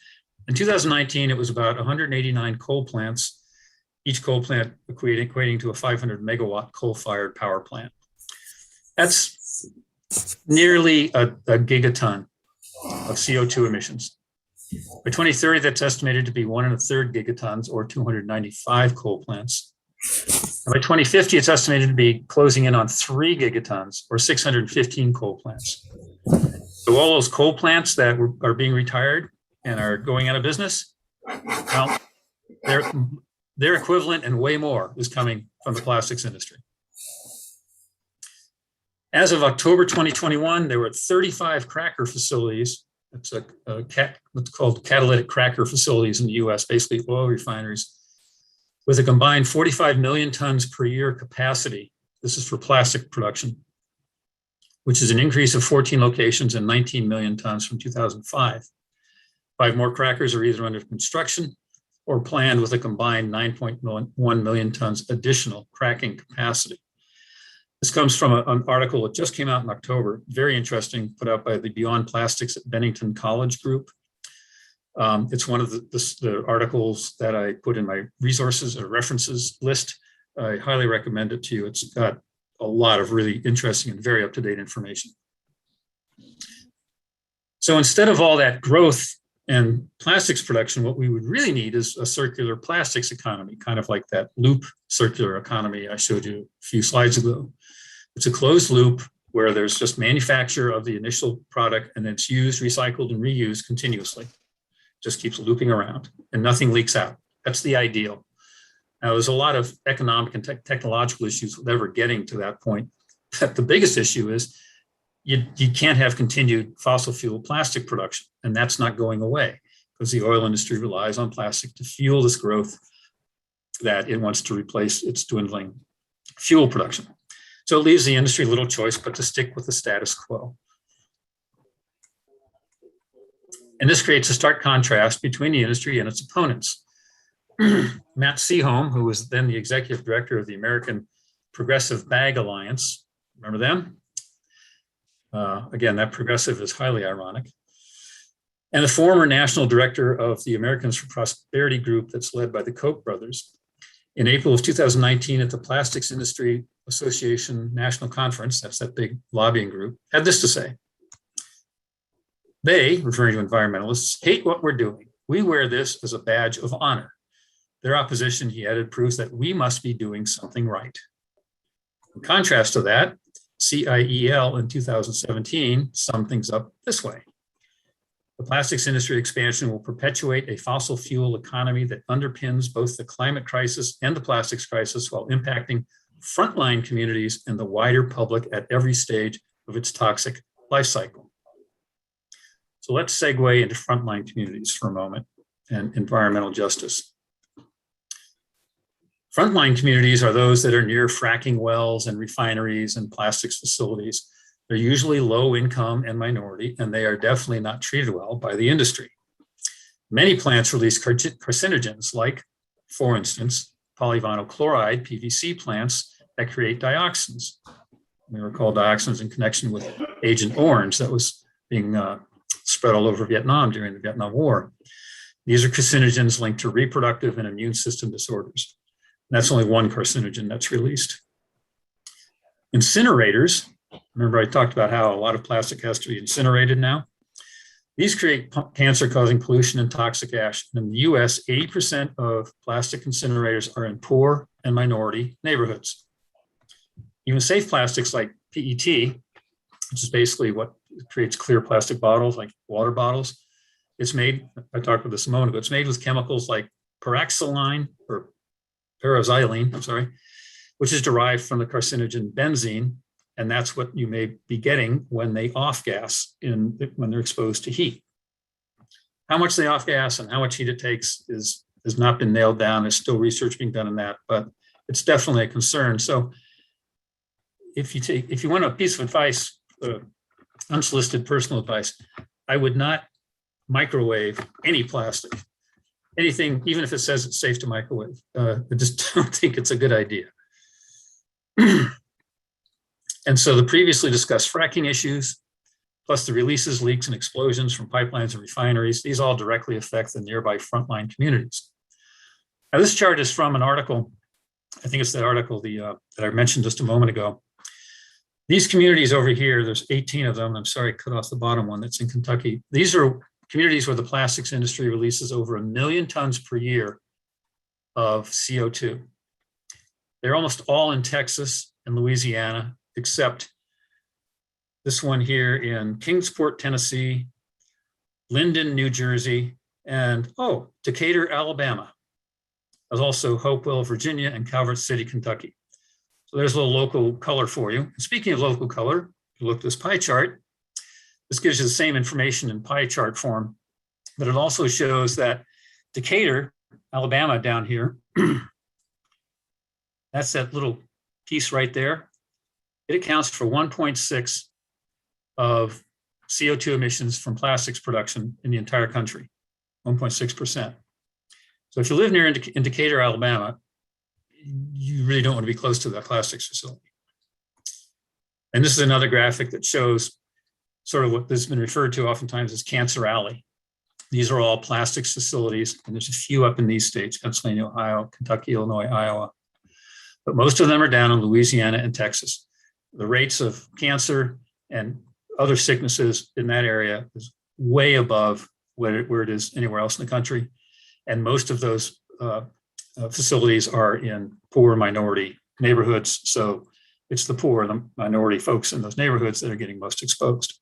In 2019, it was about 189 coal plants, each coal plant equating to a 500 megawatt coal-fired power plant. That's nearly a gigaton of CO2 emissions. By 2030, that's estimated to be 1 1/3 gigatons, or 295 coal plants. And by 2050, it's estimated to be closing in on 3 gigatons, or 615 coal plants. So all those coal plants that are being retired and are going out of business, well, their equivalent and way more is coming from the plastics industry. As of October 2021, there were 35 cracker facilities. It's what's called catalytic cracker facilities in the US, basically oil refineries, with a combined 45 million tons per year capacity. This is for plastic production, which is an increase of 14 locations and 19 million tons from 2005. 5 more crackers are either under construction or planned with a combined 9.1 million tons additional cracking capacity. This comes from an article that just came out in October, very interesting, put out by the Beyond Plastics at Bennington College group. It's one of the articles that I put in my resources or references list. I highly recommend it to you. It's got a lot of really interesting and very up-to-date information. So instead of all that growth and plastics production, what we would really need is a circular plastics economy, kind of like that loop circular economy I showed you a few slides ago. It's a closed loop where there's just manufacture of the initial product and it's used, recycled, and reused continuously. Just keeps looping around and nothing leaks out. That's the ideal. Now, there's a lot of economic and technological issues with ever getting to that point. But the biggest issue is you can't have continued fossil fuel plastic production, and that's not going away because the oil industry relies on plastic to fuel this growth that it wants to replace its dwindling fuel production. So it leaves the industry little choice but to stick with the status quo. And this creates a stark contrast between the industry and its opponents. Matt Seaholm, who was then the executive director of the American Progressive Bag Alliance, remember them? Again, that progressive is highly ironic. And the former national director of the Americans for Prosperity group that's led by the Koch brothers. In April of 2019 at the Plastics Industry Association National Conference, that's that big lobbying group, had this to say. They, referring to environmentalists, hate what we're doing. We wear this as a badge of honor. Their opposition, he added, proves that we must be doing something right. In contrast to that, CIEL in 2017 summed things up this way. The plastics industry expansion will perpetuate a fossil fuel economy that underpins both the climate crisis and the plastics crisis while impacting frontline communities and the wider public at every stage of its toxic life cycle. So let's segue into frontline communities for a moment and environmental justice. Frontline communities are those that are near fracking wells and refineries and plastics facilities. They're usually low income and minority, and they are definitely not treated well by the industry. Many plants release carcinogens like, for instance, polyvinyl chloride, PVC plants that create dioxins. They were called dioxins in connection with Agent Orange that was being spread all over Vietnam during the Vietnam War. These are carcinogens linked to reproductive and immune system disorders. And that's only one carcinogen that's released. Incinerators Remember, I talked about how a lot of plastic has to be incinerated now. These create cancer-causing pollution and toxic ash. In the US, 80% of plastic incinerators are in poor and minority neighborhoods. Even safe plastics like PET, which is basically what creates clear plastic bottles like water bottles, it's made, I talked about this a moment ago, it's made with chemicals like paraxylene, which is derived from the carcinogen benzene. And that's what you may be getting when they off-gas when they're exposed to heat. How much they off-gas and how much heat it takes has not been nailed down. There's still research being done on that, but it's definitely a concern. So if you want a piece of advice, unsolicited personal advice, I would not microwave any plastic, anything, even if it says it's safe to microwave. I just don't think it's a good idea. And so the previously discussed fracking issues, plus the releases, leaks, and explosions from pipelines and refineries, these all directly affect the nearby frontline communities. Now, this chart is from an article, I think it's that article that I mentioned just a moment ago. These communities over here, there's 18 of them. I'm sorry, I cut off the bottom one that's in Kentucky. These are communities where the plastics industry releases over 1 million tons per year of CO2. They're almost all in Texas and Louisiana, except this one here in Kingsport, Tennessee, Linden, New Jersey, and Decatur, Alabama. There's also Hopewell, Virginia, and Calvert City, Kentucky. So there's a little local color for you. And speaking of local color, you look at this pie chart. This gives you the same information in pie chart form, but it also shows that Decatur, Alabama down here, that's that little piece right there. It accounts for 1.6 of CO2 emissions from plastics production in the entire country, 1.6%. So if you live near in Decatur, Alabama, you really don't want to be close to that plastics facility. And this is another graphic that shows sort of what has been referred to oftentimes as Cancer Alley. These are all plastics facilities, and there's a few up in these states, Pennsylvania, Ohio, Kentucky, Illinois, Iowa. But most of them are down in Louisiana and Texas. The rates of cancer and other sicknesses in that area is way above where it is anywhere else in the country. And most of those facilities are in poor minority neighborhoods. So it's the poor and the minority folks in those neighborhoods that are getting most exposed.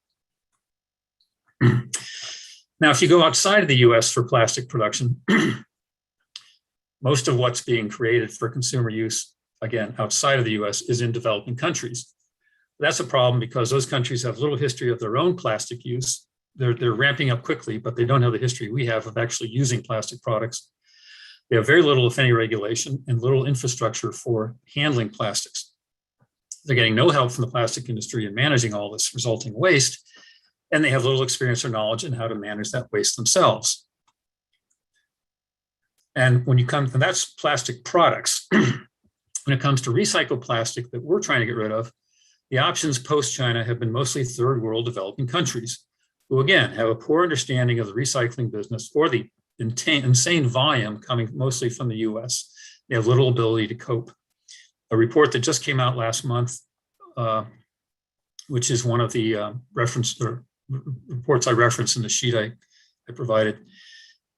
Now, if you go outside of the US for plastic production, most of what's being created for consumer use, again, outside of the US, is in developing countries. That's a problem because those countries have little history of their own plastic use. They're ramping up quickly, but they don't have the history we have of actually using plastic products. They have very little, if any, regulation and little infrastructure for handling plastics. They're getting no help from the plastic industry in managing all this resulting waste, and they have little experience or knowledge in how to manage that waste themselves. And when you come to that's plastic products, when it comes to recycled plastic that we're trying to get rid of, the options post-China have been mostly third world developing countries who, again, have a poor understanding of the recycling business or the insane volume coming mostly from the US. They have little ability to cope. A report that just came out last month, which is one of the reports I referenced in the sheet I provided,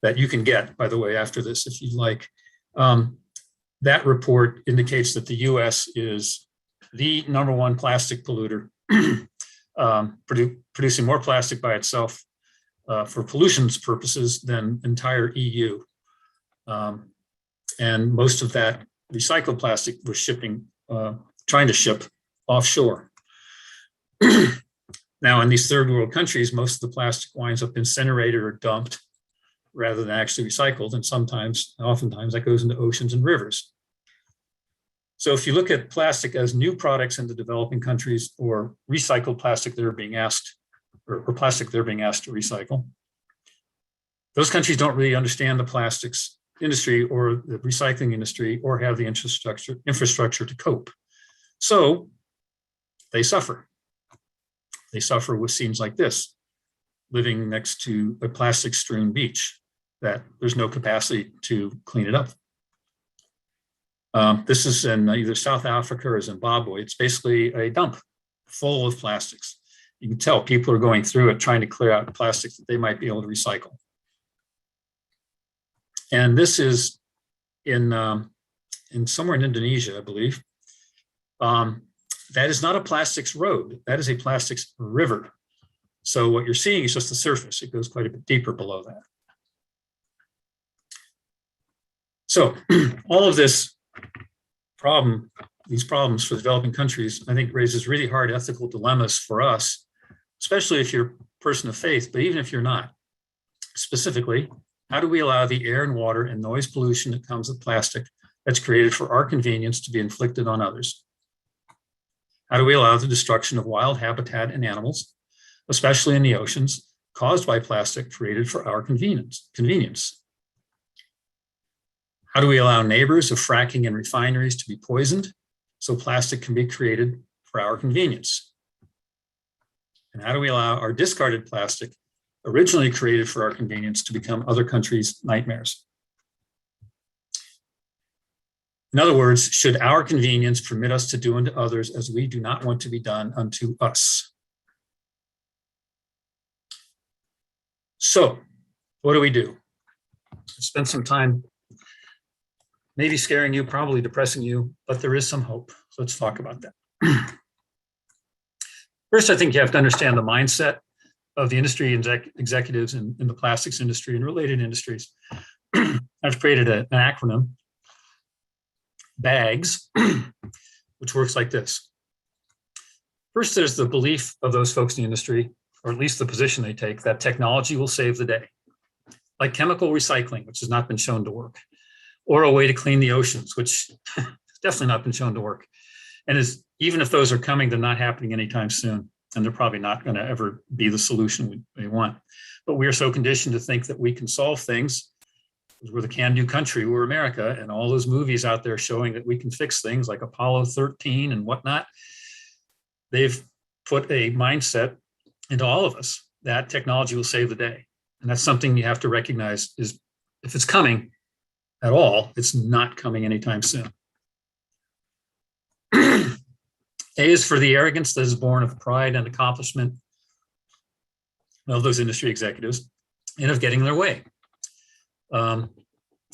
that you can get, by the way, after this, if you'd like. That report indicates that the US is the #1 plastic polluter, producing more plastic by itself for pollution purposes than entire EU. And most of that recycled plastic we're trying to ship offshore. Now, in these third world countries, most of the plastic winds up incinerated or dumped rather than actually recycled. And oftentimes that goes into oceans and rivers. So if you look at plastic as new products in the developing countries or recycled plastic that are being asked, or plastic they're being asked to recycle, those countries don't really understand the plastics industry or the recycling industry or have the infrastructure to cope. So they suffer. They suffer with scenes like this, living next to a plastic strewn beach that there's no capacity to clean it up. This is in either South Africa or Zimbabwe. It's basically a dump. full of plastics. You can tell people are going through it, trying to clear out plastics that they might be able to recycle. And this is in somewhere in Indonesia, I believe. That is not a plastics road. That is a plastics river. So what you're seeing is just the surface. It goes quite a bit deeper below that. So all of this these problems for developing countries, I think raises really hard ethical dilemmas for us, especially if you're a person of faith, but even if you're not. Specifically, how do we allow the air and water and noise pollution that comes with plastic that's created for our convenience to be inflicted on others? How do we allow the destruction of wild habitat and animals, especially in the oceans, caused by plastic created for our convenience? How do we allow neighbors of fracking and refineries to be poisoned so plastic can be created for our convenience? And how do we allow our discarded plastic, originally created for our convenience, to become other countries' nightmares? In other words, should our convenience permit us to do unto others as we do not want to be done unto us? So, what do we do? Spend some time maybe scaring you, probably depressing you, but there is some hope. So let's talk about that. First, I think you have to understand the mindset of the industry executives in the plastics industry and related industries. I've created an acronym, BAGS, which works like this. First, there's the belief of those folks in the industry, or at least the position they take, that technology will save the day, like chemical recycling, which has not been shown to work, or a way to clean the oceans, which has definitely not been shown to work. And even if those are coming, they're not happening anytime soon, and they're probably not going to ever be the solution we want. But we are so conditioned to think that we can solve things. We're the can-do country, we're America, and all those movies out there showing that we can fix things like Apollo 13 and whatnot. They've put a mindset into all of us that technology will save the day. And that's something you have to recognize is if it's coming at all, it's not coming anytime soon. A is for the arrogance that is born of pride and accomplishment of those industry executives and of getting their way.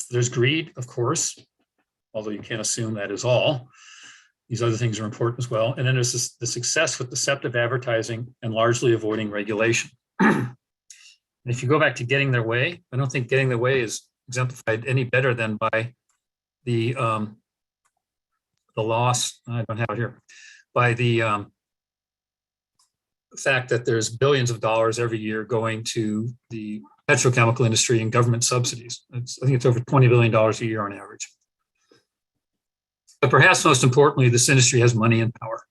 There's greed, of course, although you can't assume that is all. These other things are important as well. And then there's the success with deceptive advertising and largely avoiding regulation. And if you go back to getting their way, I don't think getting their way is exemplified any better than by the loss, I don't have it here, by the fact that there's billions of dollars every year going to the petrochemical industry and government subsidies. I think it's over $20 billion a year on average. But perhaps most importantly, this industry has money and power.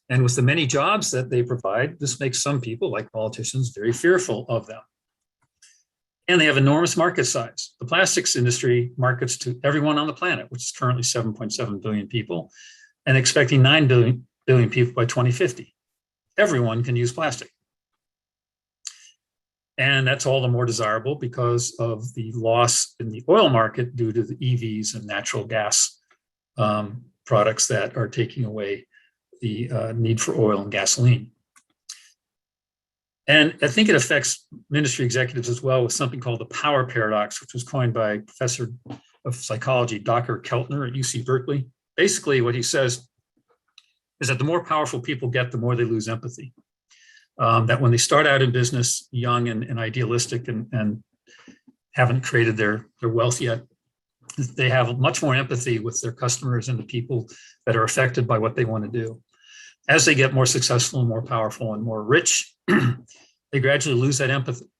And with the many jobs that they provide, this makes some people, like politicians, very fearful of them. And they have enormous market size. The plastics industry markets to everyone on the planet, which is currently 7.7 billion people, and expecting 9 billion people by 2050. Everyone can use plastic. And that's all the more desirable because of the loss in the oil market due to the EVs and natural gas products that are taking away the need for oil and gasoline. And I think it affects industry executives as well with something called the power paradox, which was coined by Professor of Psychology, Dr. Keltner at UC Berkeley. Basically, what he says is that the more powerful people get, the more they lose empathy. That when they start out in business young and idealistic and haven't created their wealth yet, they have much more empathy with their customers and the people that are affected by what they want to do. As they get more successful and more powerful and more rich, they gradually lose that empathy.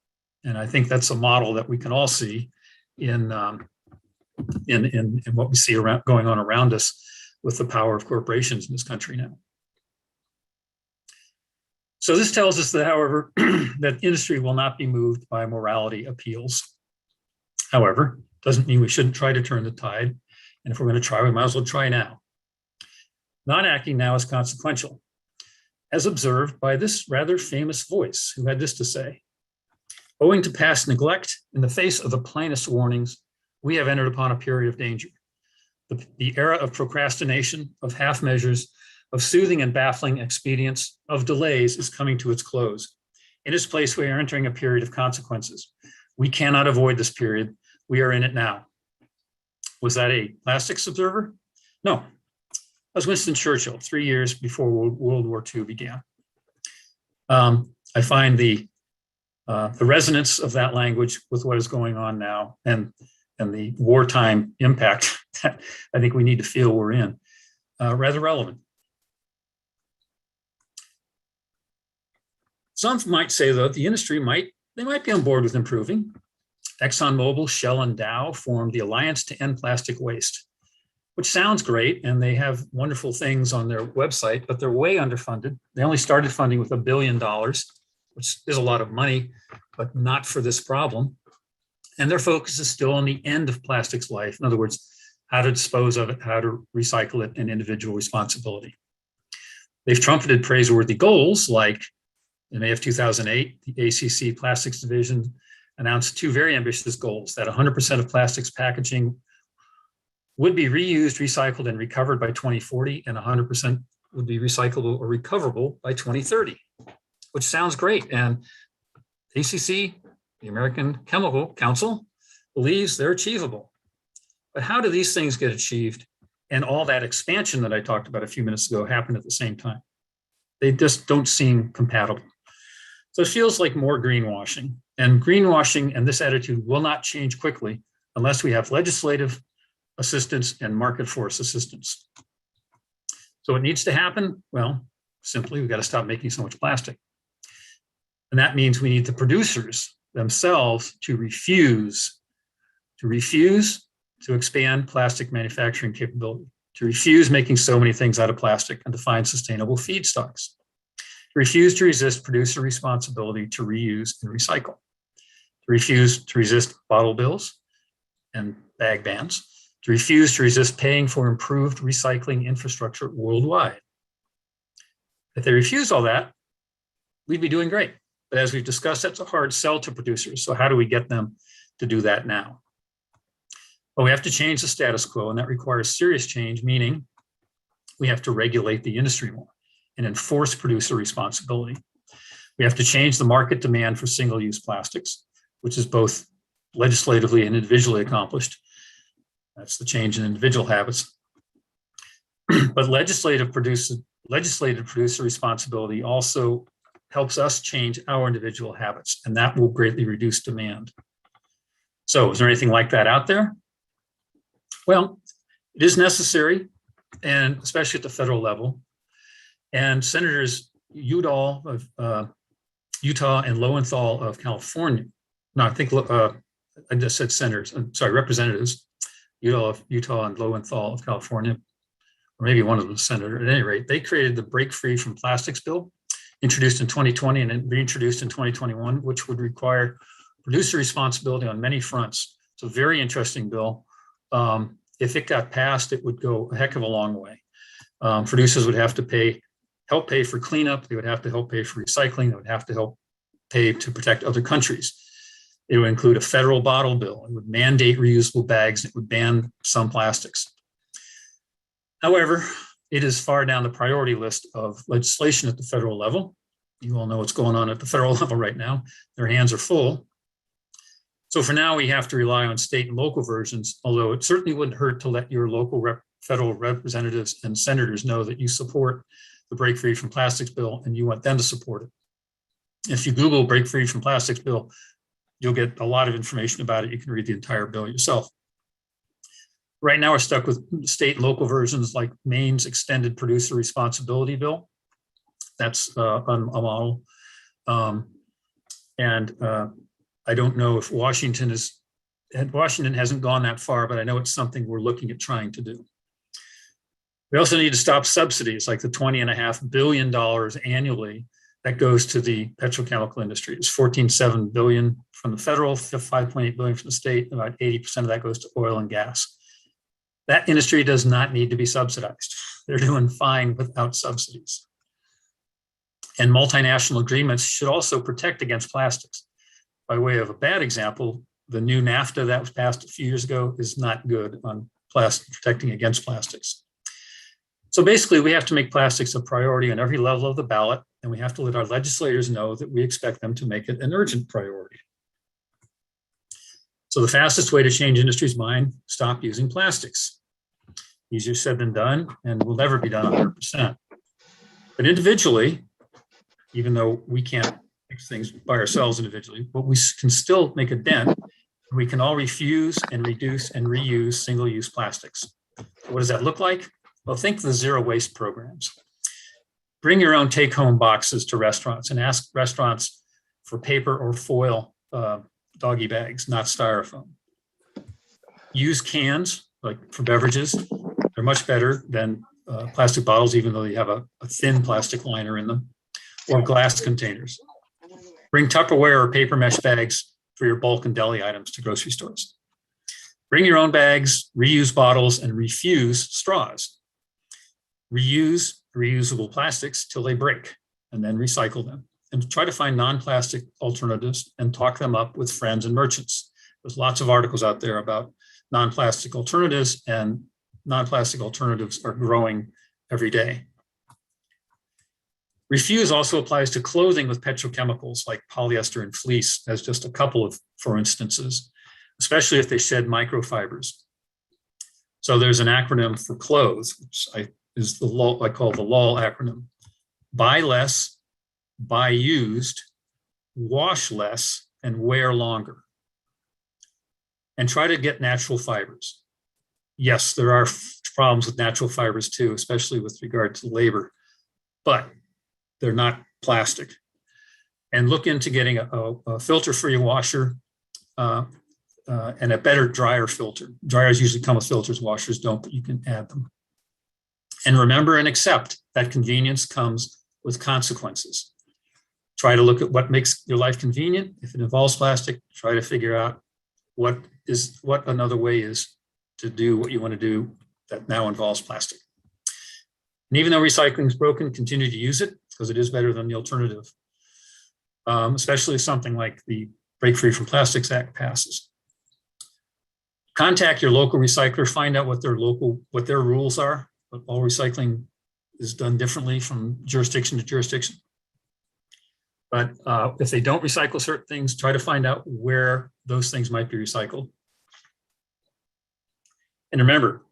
And I think that's a model that we can all see in what we see going on around us with the power of corporations in this country now. So this tells us that, however, that industry will not be moved by morality appeals. However, doesn't mean we shouldn't try to turn the tide. And if we're going to try, we might as well try now. Not acting now is consequential, as observed by this rather famous voice who had this to say: owing to past neglect, in the face of the plainest warnings, we have entered upon a period of danger. The era of procrastination, of half measures, of soothing and baffling expedients, of delays is coming to its close. In its place, we are entering a period of consequences. We cannot avoid this period. We are in it now. Was that a plastics observer? No. That was Winston Churchill, 3 years before World War II began. I find the resonance of that language with what is going on now and the wartime impact that I think we need to feel we're in, rather relevant. Some might say, though, the industry might be on board with improving. ExxonMobil, Shell, and Dow formed the Alliance to End Plastic Waste, which sounds great, and they have wonderful things on their website, but they're way underfunded. They only started funding with $1 billion, which is a lot of money, but not for this problem. And their focus is still on the end of plastic's life. In other words, how to dispose of it, how to recycle it, and individual responsibility. They've trumpeted praiseworthy goals like in May of 2008, the ACC Plastics Division announced 2 very ambitious goals: that 100% of plastics packaging would be reused, recycled, and recovered by 2040, and 100% would be recyclable or recoverable by 2030, which sounds great. And ACC, the American Chemical Council, believes they're achievable. But how do these things get achieved and all that expansion that I talked about a few minutes ago happen at the same time? They just don't seem compatible. So it feels like more greenwashing. And greenwashing and this attitude will not change quickly unless we have legislative assistance and market force assistance. So what needs to happen? Well, simply, we've got to stop making so much plastic. And that means we need the producers themselves to refuse to expand plastic manufacturing capability, to refuse making so many things out of plastic, and to find sustainable feedstocks, to refuse to resist producer responsibility to reuse and recycle, to refuse to resist bottle bills and bag bans, to refuse to resist paying for improved recycling infrastructure worldwide. If they refuse all that, we'd be doing great. But as we've discussed, that's a hard sell to producers. So how do we get them to do that now? Well, we have to change the status quo, and that requires serious change, meaning we have to regulate the industry more and enforce producer responsibility. We have to change the market demand for single-use plastics, which is both legislatively and individually accomplished. That's the change in individual habits. But legislative producer responsibility also helps us change our individual habits, and that will greatly reduce demand. So is there anything like that out there? Well, it is necessary, and especially at the federal level. And Senators Udall of Utah and Lowenthal of California, no, I think I just said senators, I'm sorry, representatives, Udall of Utah and Lowenthal of California, or maybe one of them senator, at any rate, they created the Break Free from Plastics Bill, introduced in 2020 and then reintroduced in 2021, which would require producer responsibility on many fronts. It's a very interesting bill. If it got passed, it would go a heck of a long way. Producers would have to help pay for cleanup. They would have to help pay for recycling. They would have to help pay to protect other countries. It would include a federal bottle bill. It would mandate reusable bags. It would ban some plastics. However, it is far down the priority list of legislation at the federal level. You all know what's going on at the federal level right now. Their hands are full. So for now, we have to rely on state and local versions, although it certainly wouldn't hurt to let your local federal representatives and senators know that you support the Break Free from Plastics Bill and you want them to support it. If you Google Break Free from Plastics Bill, you'll get a lot of information about it. You can read the entire bill yourself. Right now, we're stuck with state and local versions like Maine's Extended Producer Responsibility Bill. That's a model. I don't know if Washington hasn't gone that far, but I know it's something we're looking at trying to do. We also need to stop subsidies like the $20.5 billion annually that goes to the petrochemical industry. It's $14.7 billion from the federal, $5.8 billion from the state, about 80% of that goes to oil and gas. That industry does not need to be subsidized. They're doing fine without subsidies. And multinational agreements should also protect against plastics. By way of a bad example, the new NAFTA that was passed a few years ago is not good on protecting against plastics. So basically, we have to make plastics a priority on every level of the ballot, and we have to let our legislators know that we expect them to make it an urgent priority. So the fastest way to change industry's mind, stop using plastics. Easier said than done, and will never be done 100%. But individually, even though we can't fix things by ourselves individually, but we can still make a dent. We can all refuse and reduce and reuse single-use plastics. So what does that look like? Well, think of the zero waste programs. Bring your own take-home boxes to restaurants and ask restaurants for paper or foil doggy bags, not styrofoam. Use cans, like for beverages. They're much better than plastic bottles, even though they have a thin plastic liner in them, or glass containers. Bring Tupperware or paper mesh bags for your bulk and deli items to grocery stores. Bring your own bags, reuse bottles, and refuse straws. Reuse reusable plastics till they break, and then recycle them. And try to find non-plastic alternatives and talk them up with friends and merchants. There's lots of articles out there about non-plastic alternatives, and non-plastic alternatives are growing every day. Refuse also applies to clothing with petrochemicals like polyester and fleece, as just a couple of, for instances, especially if they shed microfibers. So there's an acronym for clothes, which is the LOL, I call the LOL acronym. Buy less, buy used, wash less, and wear longer. And try to get natural fibers. Yes, there are problems with natural fibers too, especially with regard to labor, but they're not plastic. And look into getting a filter-free washer and a better dryer filter. Dryers usually come with filters, washers don't, but you can add them. And remember and accept that convenience comes with consequences. Try to look at what makes your life convenient. If it involves plastic, try to figure out what another way is to do what you want to do that now involves plastic. And even though recycling is broken, continue to use it because it is better than the alternative, especially if something like the Break Free from Plastics Act passes. Contact your local recycler, find out what their rules are. But all recycling is done differently from jurisdiction to jurisdiction. But if they don't recycle certain things, try to find out where those things might be recycled. And remember,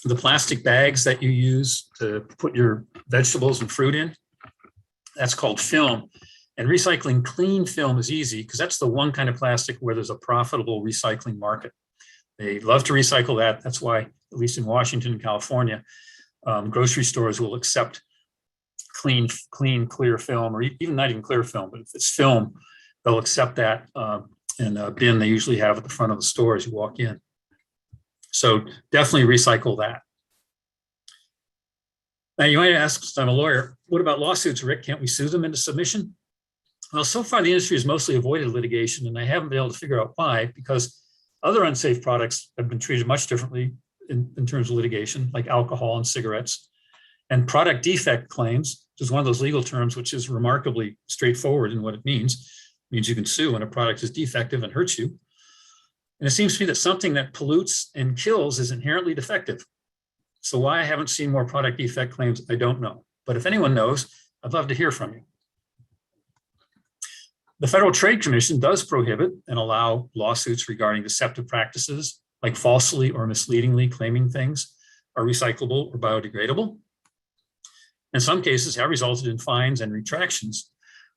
the plastic bags that you use to put your vegetables and fruit in, that's called film. And recycling clean film is easy because that's the one kind of plastic where there's a profitable recycling market. They love to recycle that. That's why, at least in Washington and California, grocery stores will accept clean, clear film, or even not even clear film, but if it's film, they'll accept that in a bin they usually have at the front of the store as you walk in. So definitely recycle that. Now you might ask, since I'm a lawyer, what about lawsuits, Rick? Can't we sue them into submission? Well, so far the industry has mostly avoided litigation, and I haven't been able to figure out why, because other unsafe products have been treated much differently in terms of litigation, like alcohol and cigarettes. And product defect claims, which is one of those legal terms which is remarkably straightforward in what it means. It means you can sue when a product is defective and hurts you. And it seems to me that something that pollutes and kills is inherently defective. So why I haven't seen more product defect claims, I don't know. But if anyone knows, I'd love to hear from you. The Federal Trade Commission does prohibit and allow lawsuits regarding deceptive practices, like falsely or misleadingly claiming things are recyclable or biodegradable. In some cases have resulted in fines and retractions.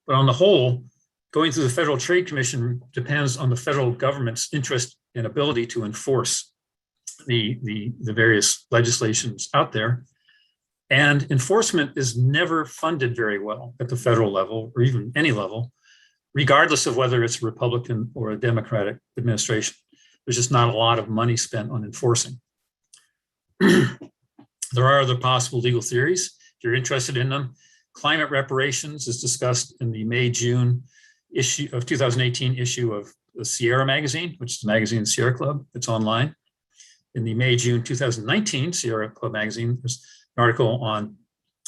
But on the whole, going through the Federal Trade Commission depends on the federal government's interest and ability to enforce the various legislations out there. And enforcement is never funded very well at the federal level or even any level, regardless of whether it's a Republican or a Democratic administration. There's just not a lot of money spent on enforcing. There are other possible legal theories. If you're interested in them, climate reparations is discussed in the May-June issue of 2018 issue of the Sierra magazine, which is the magazine Sierra Club. It's online. In the May-June 2019 Sierra Club magazine, there's an article on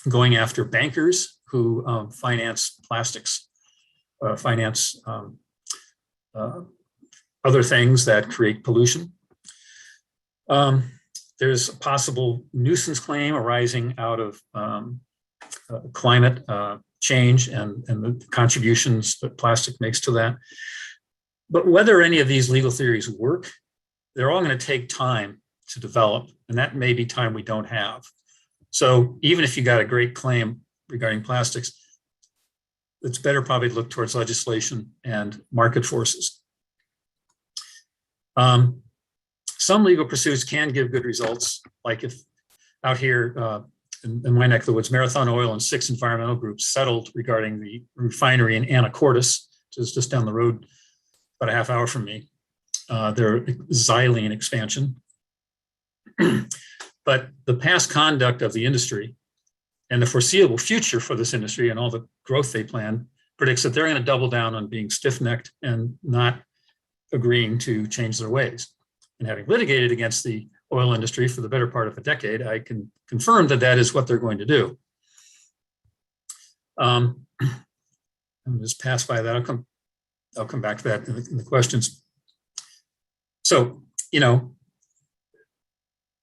going after bankers who finance plastics, finance other things that create pollution. there's a possible nuisance claim arising out of climate change and the contributions that plastic makes to that. But whether any of these legal theories work, they're all going to take time to develop, and that may be time we don't have. So even if you got a great claim regarding plastics, it's better probably to look towards legislation and market forces. Some legal pursuits can give good results, like if out here in my neck of the woods, Marathon Oil and 6 environmental groups settled regarding the refinery in Anacortes, which is just down the road, about a half hour from me, their xylene expansion. But the past conduct of the industry and the foreseeable future for this industry and all the growth they plan predicts that they're going to double down on being stiff-necked and not agreeing to change their ways. And having litigated against the oil industry for the better part of a decade, I can confirm that that is what they're going to do. I'll just pass by that. I'll come back to that in the questions. So, you know,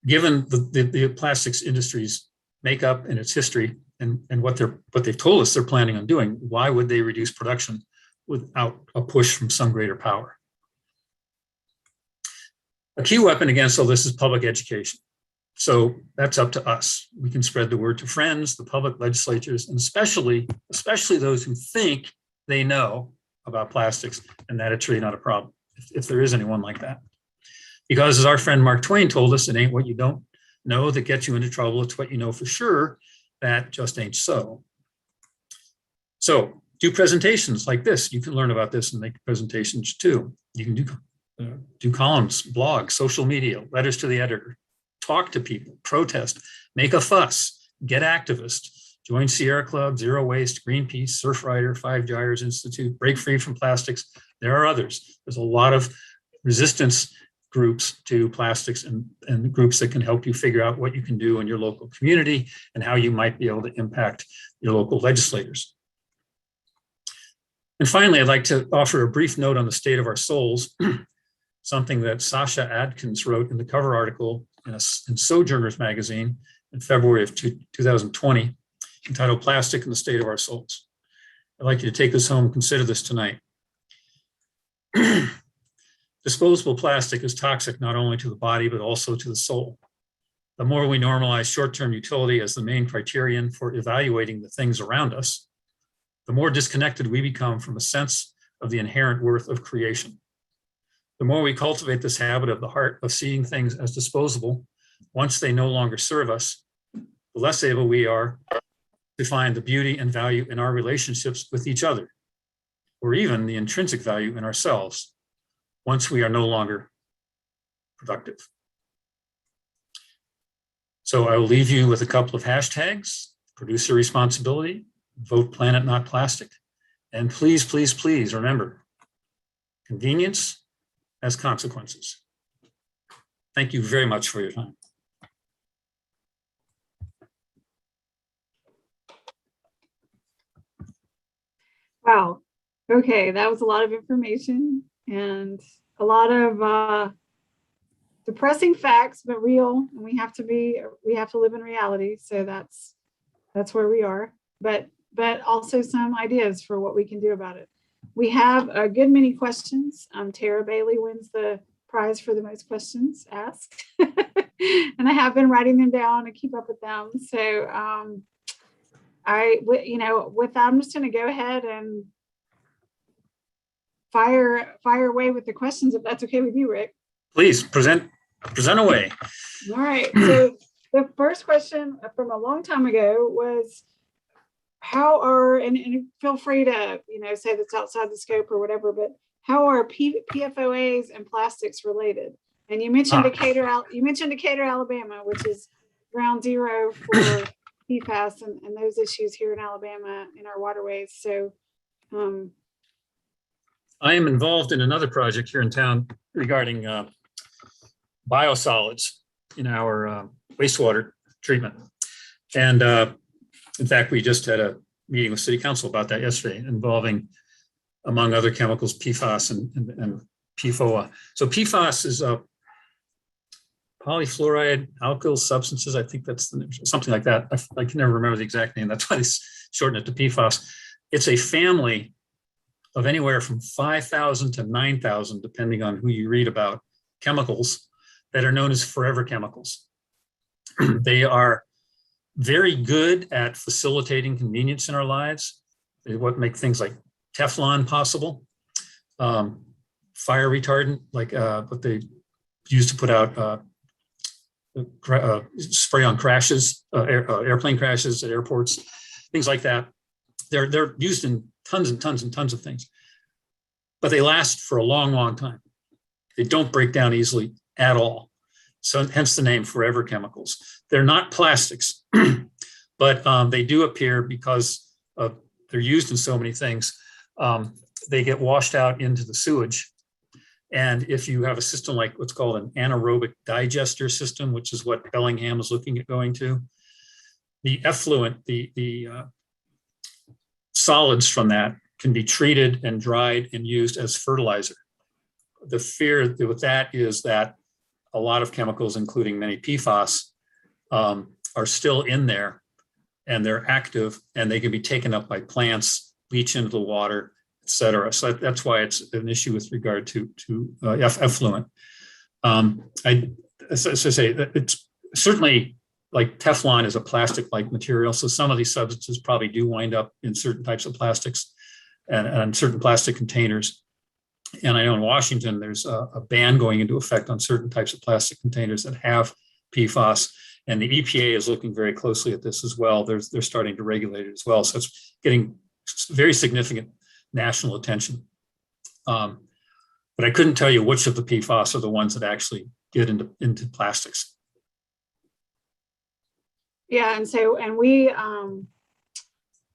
given the plastics industry's makeup and its history and what they've told us they're planning on doing, why would they reduce production without a push from some greater power? A key weapon against all this is public education. So that's up to us. We can spread the word to friends, the public, legislatures, and especially those who think they know about plastics and that it's really not a problem, if there is anyone like that. Because as our friend Mark Twain told us, it ain't what you don't know that gets you into trouble, it's what you know for sure that just ain't so. So do presentations like this. You can learn about this and make presentations too. You can do columns, blogs, social media, letters to the editor, talk to people, protest, make a fuss, get activist, join Sierra Club, Zero Waste, Greenpeace, Surfrider, Five Gyres Institute, Break Free from Plastics. There are others. There's a lot of resistance groups to plastics and groups that can help you figure out what you can do in your local community and how you might be able to impact your local legislators. And finally, I'd like to offer a brief note on the state of our souls, something that Sasha Adkins wrote in the cover article in Sojourners magazine in February of 2020, entitled Plastic and the State of Our Souls. I'd like you to take this home and consider this tonight. Disposable plastic is toxic not only to the body, but also to the soul. The more we normalize short-term utility as the main criterion for evaluating the things around us, the more disconnected we become from a sense of the inherent worth of creation. The more we cultivate this habit of the heart of seeing things as disposable, once they no longer serve us, the less able we are to find the beauty and value in our relationships with each other, or even the intrinsic value in ourselves, once we are no longer productive. So I will leave you with a couple of hashtags: producer responsibility, vote planet, not plastic. And please, please, please remember, convenience has consequences. Thank you very much for your time. Wow. Okay, that was a lot of information and a lot of depressing facts, but real. And we have to live in reality. So that's where we are. But also some ideas for what we can do about it. We have a good many questions. Tara Bailey wins the prize for the most questions asked. And I have been writing them down to keep up with them. So with that, I'm just going to go ahead and fire away with the questions, if that's okay with you, Rick. Please present away. All right. So the first question from a long time ago was, how are, and feel free to, say that's outside the scope or whatever, but how are PFOAs and plastics related? And you mentioned Decatur, Alabama, which is ground zero for PFAS and those issues here in Alabama in our waterways. So I am involved in another project here in town regarding biosolids in our wastewater treatment. And in fact, we just had a meeting with City Council about that yesterday, involving, among other chemicals, PFAS and PFOA. So PFAS is a polyfluoride alkyl substances. I think that's something like that. I can never remember the exact name. That's why they shorten it to PFAS. It's a family of anywhere from 5,000 to 9,000, depending on who you read about, chemicals that are known as forever chemicals. They are very good at facilitating convenience in our lives. They what make things like Teflon possible, fire retardant, like what they use to put out spray on crashes, airplane crashes at airports, things like that. They're used in tons and tons and tons of things, but they last for a long, long time. They don't break down easily at all. So hence the name forever chemicals. They're not plastics, but they do appear because they're used in so many things. They get washed out into the sewage. And if you have a system like what's called an anaerobic digester system, which is what Birmingham is looking at going to, the effluent, the solids from that can be treated and dried and used as fertilizer. The fear with that is that a lot of chemicals, including many PFAS, are still in there and they're active and they can be taken up by plants, leach into the water, et cetera. So that's why it's an issue with regard to effluent. As I say, it's certainly like Teflon is a plastic-like material. So some of these substances probably do wind up in certain types of plastics and certain plastic containers. And I know in Washington, there's a ban going into effect on certain types of plastic containers that have PFAS. And the EPA is looking very closely at this as well. They're starting to regulate it as well. So it's getting very significant national attention. But I couldn't tell you which of the PFAS are the ones that actually get into plastics. Yeah, and we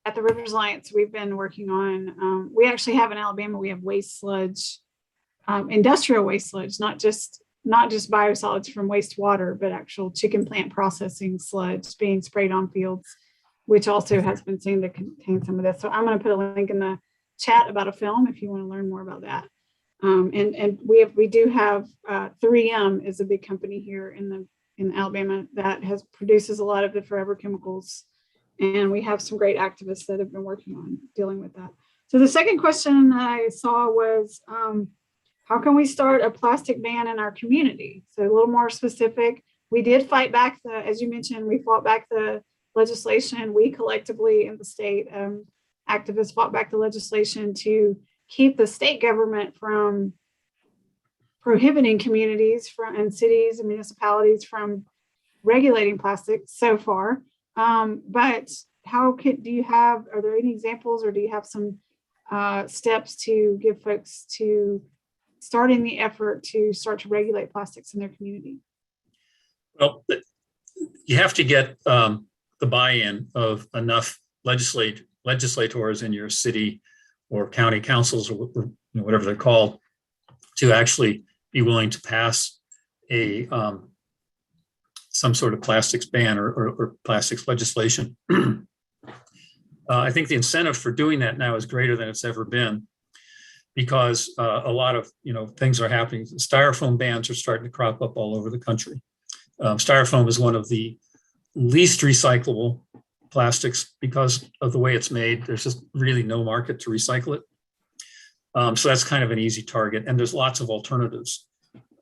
at the Rivers Alliance, we've been working on, we actually have in Alabama, we have waste sludge, industrial waste sludge, not just biosolids from wastewater, but actual chicken plant processing sludge being sprayed on fields, which also has been seen to contain some of this. So I'm going to put a link in the chat about a film if you want to learn more about that. And we do have 3M is a big company here in Alabama that produces a lot of the forever chemicals. And we have some great activists that have been working on dealing with that. So the second question I saw was, how can we start a plastic ban in our community? So a little more specific. We did fight back as you mentioned, we fought back the legislation. We collectively in the state, activists fought back the legislation to keep the state government from prohibiting communities and cities and municipalities from regulating plastics so far. But are there any examples or do you have some steps to give folks to starting the effort to start to regulate plastics in their community? Well, you have to get the buy-in of enough legislators in your city or county councils or whatever they're called to actually be willing to pass some sort of plastics ban or plastics legislation. I think the incentive for doing that now is greater than it's ever been because a lot of things are happening. Styrofoam bans are starting to crop up all over the country. Styrofoam is one of the least recyclable plastics because of the way it's made. There's just really no market to recycle it. So that's kind of an easy target. And there's lots of alternatives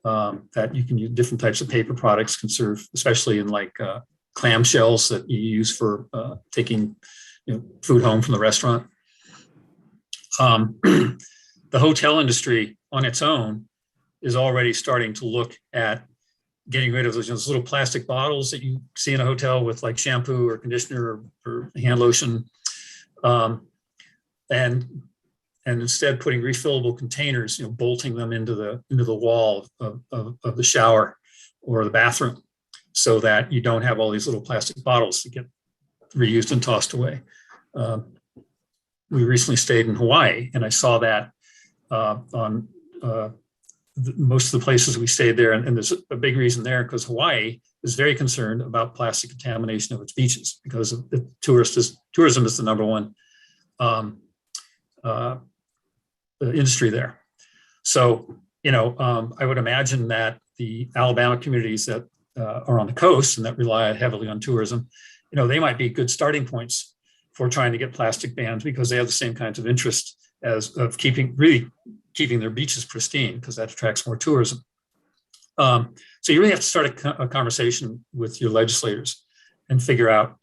that you can use. Different types of paper products can serve, especially in like clamshells that you use for taking food home from the restaurant. The hotel industry on its own is already starting to look at getting rid of those little plastic bottles that you see in a hotel with like shampoo or conditioner or hand lotion, and instead putting refillable containers, bolting them into the wall of the shower or the bathroom, so that you don't have all these little plastic bottles that get reused and tossed away. We recently stayed in Hawaii, and I saw that on most of the places we stayed there. And there's a big reason there because Hawaii is very concerned about plastic contamination of its beaches because of the tourism is the number one industry there. So, I would imagine that the Alabama communities that are on the coast and that rely heavily on tourism, they might be good starting points for trying to get plastic bans because they have the same kinds of interest as of keeping their beaches pristine because that attracts more tourism. So you really have to start a conversation with your legislators and figure out,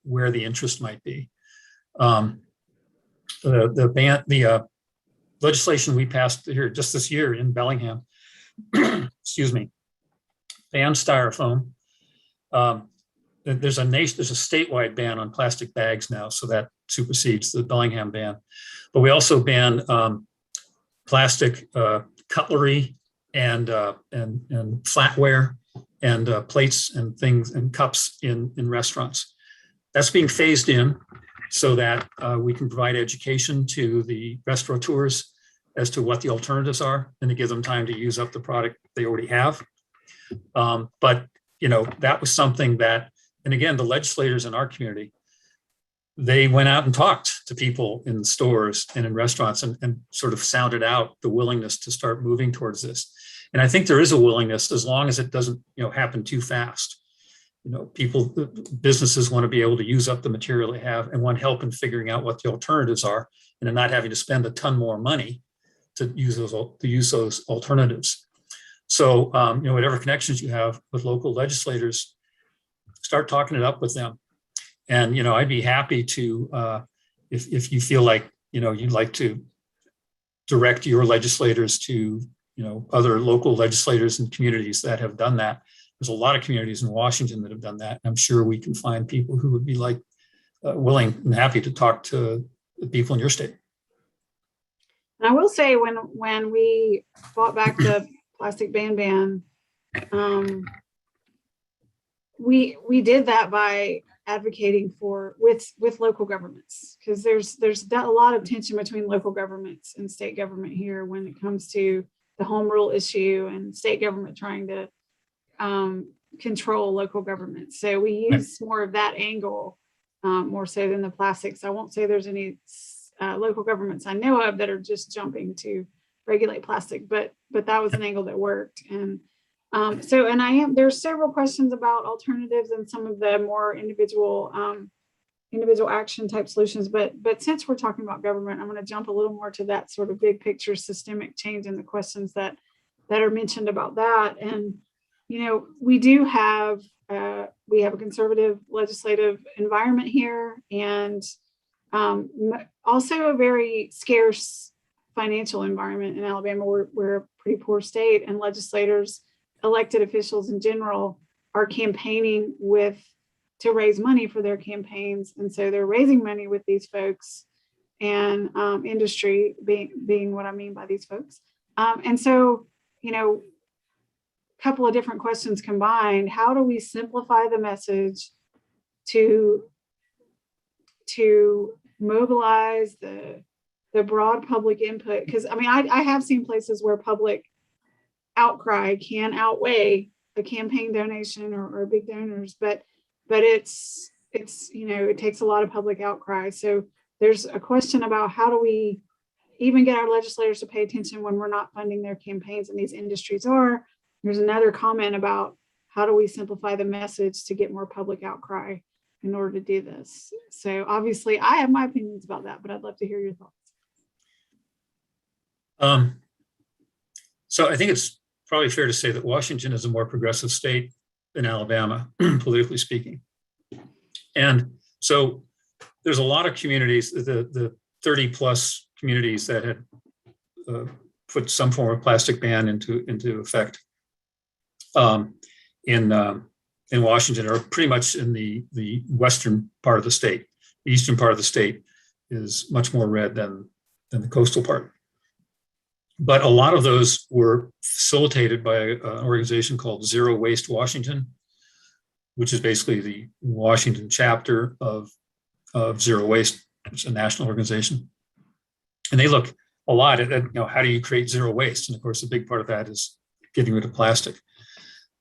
where the interest might be. The legislation we passed here just this year in Bellingham, excuse me, banned styrofoam. There's a statewide ban on plastic bags now, so that supersedes the Bellingham ban. But we also banned plastic cutlery and flatware and plates and things and cups in restaurants. That's being phased in so that we can provide education to the restaurateurs as to what the alternatives are and to give them time to use up the product they already have. But that was something that, and again, the legislators in our community, they went out and talked to people in stores and in restaurants and sort of sounded out the willingness to start moving towards this. And I think there is a willingness as long as it doesn't, happen too fast. Businesses want to be able to use up the material they have and want help in figuring out what the alternatives are and not having to spend a ton more money to use those alternatives. So, whatever connections you have with local legislators, start talking it up with them. And, I'd be happy to, if you feel like, you'd like to direct your legislators to, other local legislators and communities that have done that. There's a lot of communities in Washington that have done that. I'm sure we can find people who would be willing and happy to talk to the people in your state. And I will say when we fought back the plastic ban, we did that by advocating with local governments, because there's a lot of tension between local governments and state government here when it comes to the home rule issue and state government trying to control local government. So we use more of that angle more so than the plastics. I won't say there's any local governments I know of that are just jumping to regulate plastic, but that was an angle that worked. And there's several questions about alternatives and some of the more individual action type solutions. But since we're talking about government, I'm going to jump a little more to that sort of big picture systemic change and the questions that are mentioned about that. And we have a conservative legislative environment here, and also a very scarce financial environment in Alabama. We're a pretty poor state, and legislators, elected officials in general, are campaigning to raise money for their campaigns. And so they're raising money with these folks, and industry being what I mean by these folks. And so, couple of different questions combined. How do we simplify the message to mobilize the broad public input? Because I have seen places where public outcry can outweigh a campaign donation or big donors, but it's it takes a lot of public outcry. So there's a question about how do we even get our legislators to pay attention when we're not funding their campaigns and these industries are. There's another comment about how do we simplify the message to get more public outcry in order to do this. So obviously I have my opinions about that, but I'd love to hear your thoughts. So I think it's probably fair to say that Washington is a more progressive state than Alabama, politically speaking. And so there's a lot of communities, the 30 plus communities that had put some form of plastic ban into effect in Washington, or pretty much in the western part of the state. The eastern part of the state is much more red than the coastal part. But a lot of those were facilitated by an organization called Zero Waste Washington, which is basically the Washington chapter of Zero Waste. It's a national organization. And they look a lot at how do you create zero waste? And of course, a big part of that is getting rid of plastic.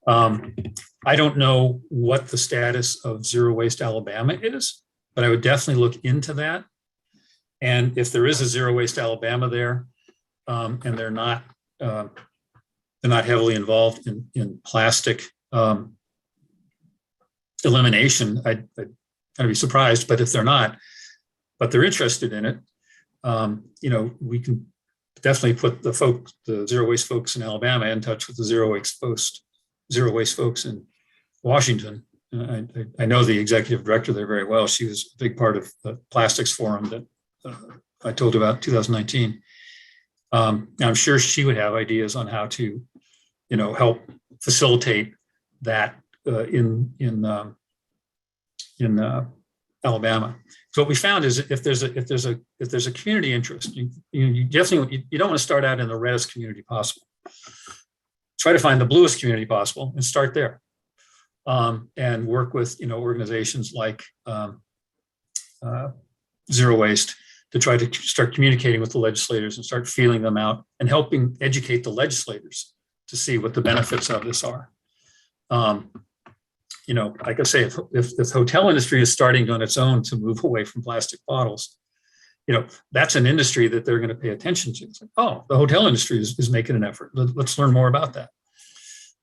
I don't know what the status of Zero Waste Alabama is, but I would definitely look into that. And if there is a Zero Waste Alabama there, and they're not heavily involved in plastic elimination, I'd kind of be surprised, but if they're not, but they're interested in it, we can definitely put the zero waste folks in Alabama in touch with the zero waste folks in Washington. I know the executive director there very well. She was a big part of the plastics forum that I told you about 2019. I'm sure she would have ideas on how to, help facilitate that in Alabama. So what we found is if there's a community interest, you definitely you don't want to start out in the reddest community possible. Try to find the bluest community possible and start there, and work with organizations like Zero Waste to try to start communicating with the legislators and start feeling them out and helping educate the legislators to see what the benefits of this are. Like I say, if the hotel industry is starting on its own to move away from plastic bottles, that's an industry that they're going to pay attention to. It's like, oh, the hotel industry is making an effort. Let's learn more about that.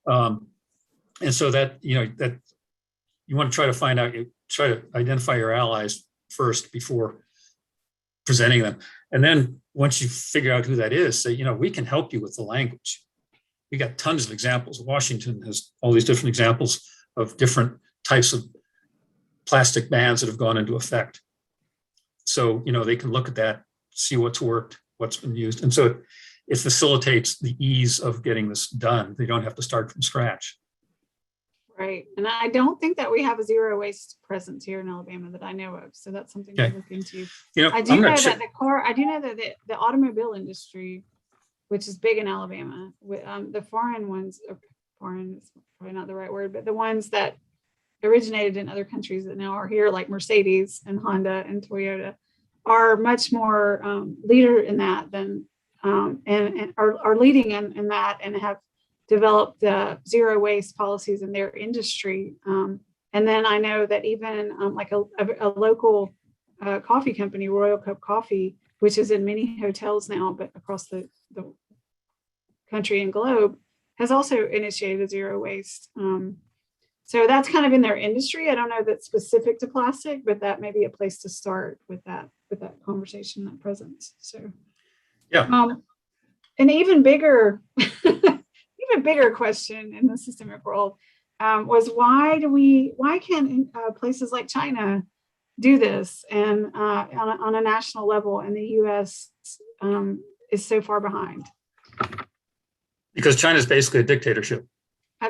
And so that, that you want to try to identify your allies first before presenting them. And then once you figure out who that is, say, we can help you with the language. We got tons of examples. Washington has all these different examples of different types of plastic bans that have gone into effect. So, they can look at that, see what's worked, what's been used. And so it facilitates the ease of getting this done. They don't have to start from scratch. Right. And I don't think that we have a zero waste presence here in Alabama that I know of. So that's something to look into. I do know that the automobile industry, which is big in Alabama, the foreign ones, foreign is probably not the right word, but the ones that originated in other countries that now are here, like Mercedes and Honda and Toyota, are much more leader in that than and are leading in that and have developed zero waste policies in their industry. And then I know that even like a local coffee company, Royal Cup Coffee, which is in many hotels now, but across the country and globe, has also initiated zero waste. So that's kind of in their industry. I don't know that's specific to plastic, but that may be a place to start with that conversation, that presence. So yeah. An even bigger question in the systemic world was why can't places like China do this and on a national level, and the U.S. is so far behind? Because China is basically a dictatorship.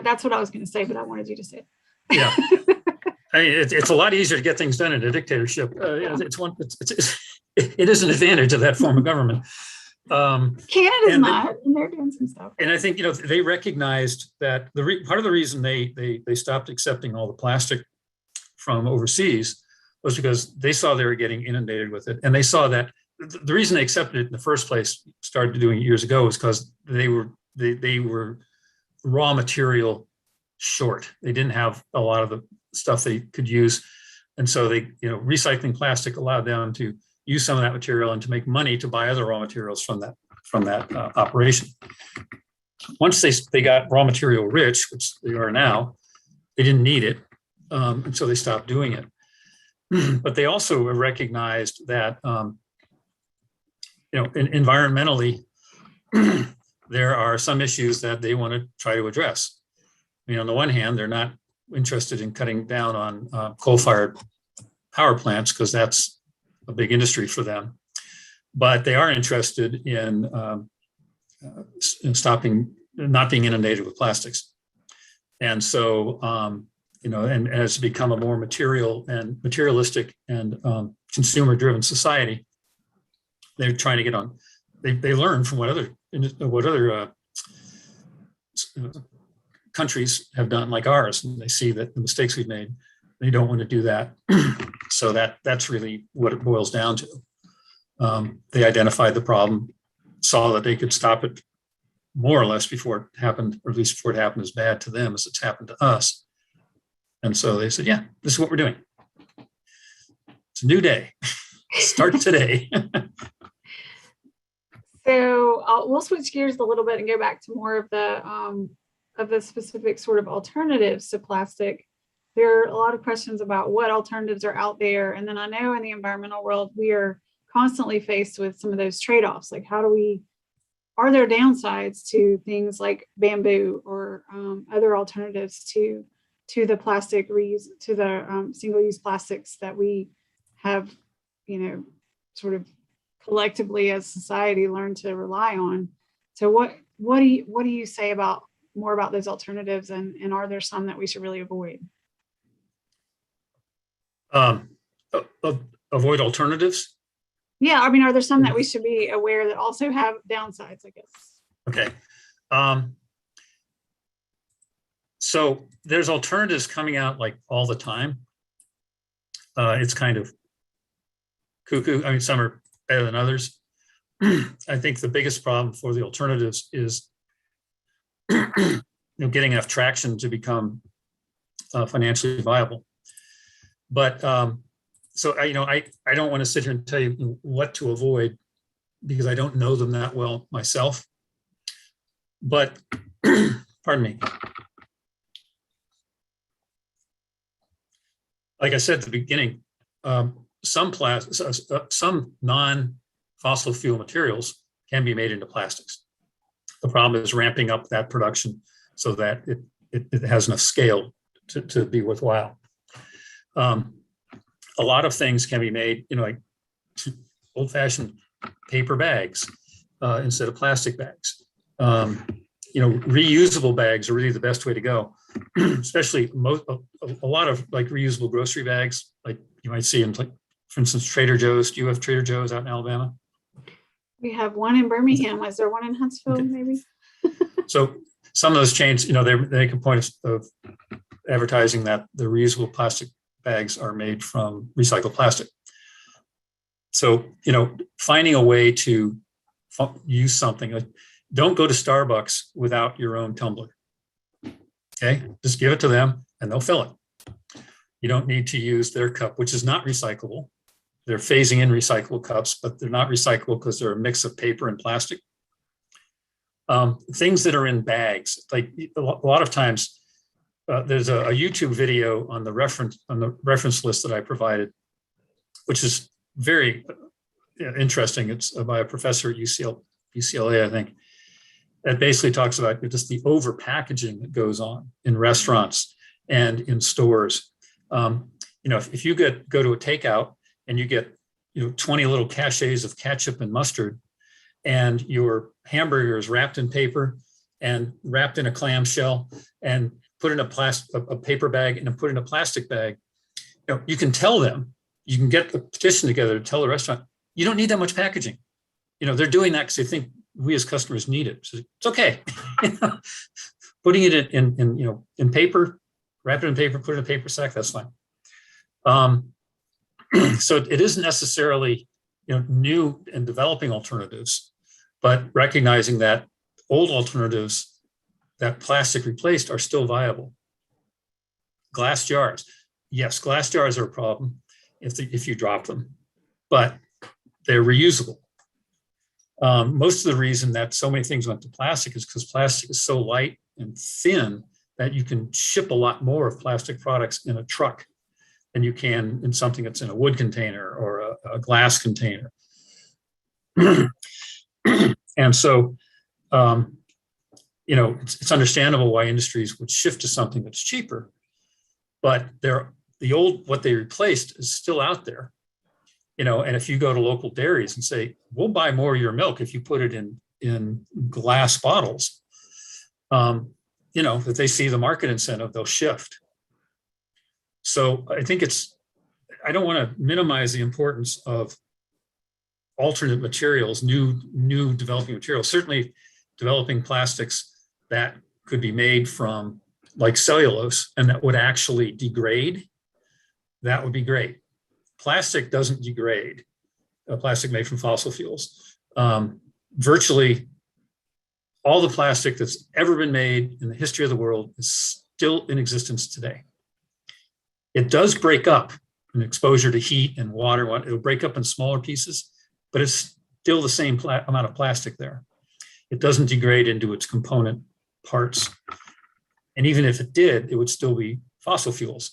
That's what I was going to say, but I wanted you to say it. Yeah, I mean, it's a lot easier to get things done in a dictatorship. It is an advantage of that form of government. Canada's not, and they're doing some stuff. And I think they recognized that part of the reason they stopped accepting all the plastic from overseas was because they saw they were getting inundated with it, and they saw that the reason they accepted it in the first place, started doing it years ago, was because they were raw material short. They didn't have a lot of the stuff they could use, and so recycling plastic allowed them to use some of that material and to make money to buy other raw materials from that operation. Once they got raw material rich, which they are now, they didn't need it, and so they stopped doing it. But they also recognized that environmentally there are some issues that they want to try to address. I mean, on the one hand, they're not interested in cutting down on coal-fired power plants because that's a big industry for them, but they are interested in stopping, not being inundated with plastics. And so, and as become a more materialistic and consumer-driven society, they're trying to get on. They learn from what other countries have done, like ours, and they see that the mistakes we've made. They don't want to do that. So that's really what it boils down to. They identified the problem, saw that they could stop it more or less before it happened, or at least before it happened as bad to them as it's happened to us. And so they said, yeah, this is what we're doing. It's a new day. Start today. So we'll switch gears a little bit and go back to more of the the specific sort of alternatives to plastic, there are a lot of questions about what alternatives are out there. And then I know in the environmental world, we are constantly faced with some of those trade-offs. Like are there downsides to things like bamboo or other alternatives to the plastic reuse, to the single-use plastics that we have, sort of collectively as society learned to rely on. So what do you say more about those alternatives, and are there some that we should really avoid? Avoid alternatives? Yeah, I mean, are there some that we should be aware that also have downsides, I guess? Okay. So there's alternatives coming out like all the time. It's kind of cuckoo. I mean, some are better than others. I think the biggest problem for the alternatives is getting enough traction to become financially viable. But so I don't want to sit here and tell you what to avoid because I don't know them that well myself. But pardon me. Like I said at the beginning, some non-fossil fuel materials can be made into plastics. The problem is ramping up that production so that it has enough scale to be worthwhile. A lot of things can be made, like old-fashioned paper bags instead of plastic bags. Reusable bags are really the best way to go, especially a lot of like reusable grocery bags, like you might see in, like, for instance, Trader Joe's. Do you have Trader Joe's out in Alabama? We have one in Birmingham. Is there one in Huntsville, okay, maybe? So some of those chains, they make a point of advertising that the reusable plastic bags are made from recycled plastic. So, finding a way to use something, like don't go to Starbucks without your own tumbler. Okay, just give it to them and they'll fill it. You don't need to use their cup, which is not recyclable. They're phasing in recyclable cups, but they're not recyclable because they're a mix of paper and plastic. Things that are in bags, like a lot of times, there's a YouTube video on the reference list that I provided, which is very interesting. It's by a professor at UCLA, I think. That basically talks about just the over packaging that goes on in restaurants and in stores. If you go to a takeout and you get 20 little sachets of ketchup and mustard, and your hamburger is wrapped in paper and wrapped in a clamshell and put in a paper bag and put in a plastic bag, you can tell them, you can get the petition together to tell the restaurant, you don't need that much packaging. They're doing that because they think we as customers need it. So it's okay. Putting it in paper, wrap it in paper, put it in a paper sack, that's fine. So it isn't necessarily new and developing alternatives, but recognizing that old alternatives that plastic replaced are still viable. Glass jars. Yes, glass jars are a problem if you drop them, but they're reusable. Most of the reason that so many things went to plastic is because plastic is so light and thin that you can ship a lot more of plastic products in a truck than you can in something that's in a wood container or a glass container. And so, it's understandable why industries would shift to something that's cheaper, but what they replaced is still out there. And if you go to local dairies and say, we'll buy more of your milk if you put it in glass bottles, that they see the market incentive, they'll shift. So I think I don't want to minimize the importance of alternate materials, new developing materials, certainly developing plastics that could be made from like cellulose and that would actually degrade. That would be great. Plastic doesn't degrade, plastic made from fossil fuels. Virtually all the plastic that's ever been made in the history of the world is still in existence today. It does break up in exposure to heat and water. It'll break up in smaller pieces, but it's still the same amount of plastic there. It doesn't degrade into its component parts. And even if it did, it would still be fossil fuels,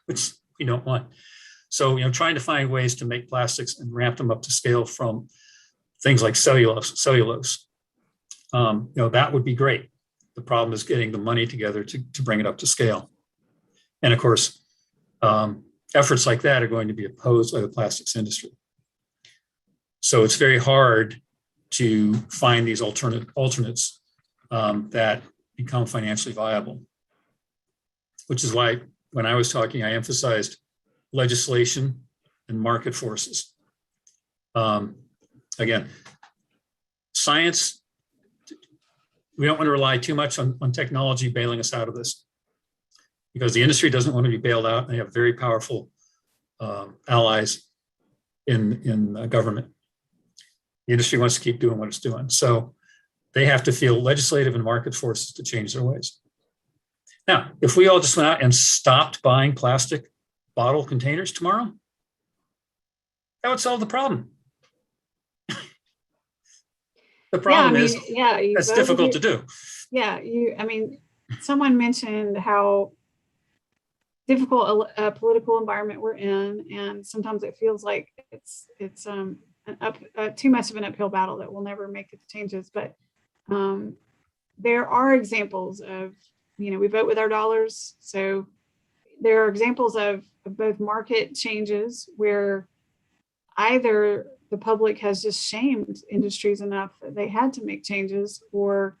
which we don't want. So, trying to find ways to make plastics and ramp them up to scale from things like cellulose, that would be great. The problem is getting the money together to bring it up to scale. And of course, efforts like that are going to be opposed by the plastics industry. So it's very hard to find these alternates that become financially viable, which is why when I was talking, I emphasized legislation and market forces. Again, science, we don't want to rely too much on technology bailing us out of this, because the industry doesn't want to be bailed out. They have very powerful allies in government. The industry wants to keep doing what it's doing. So they have to feel legislative and market forces to change their ways. Now, if we all just went out and stopped buying plastic bottle containers tomorrow, that would solve the problem. The problem is that's difficult to do. Yeah, someone mentioned how difficult a political environment we're in, and sometimes it feels like it's too much of an uphill battle that will never make the changes. But there are examples of, we vote with our dollars. So there are examples of both market changes where either the public has just shamed industries enough that they had to make changes, or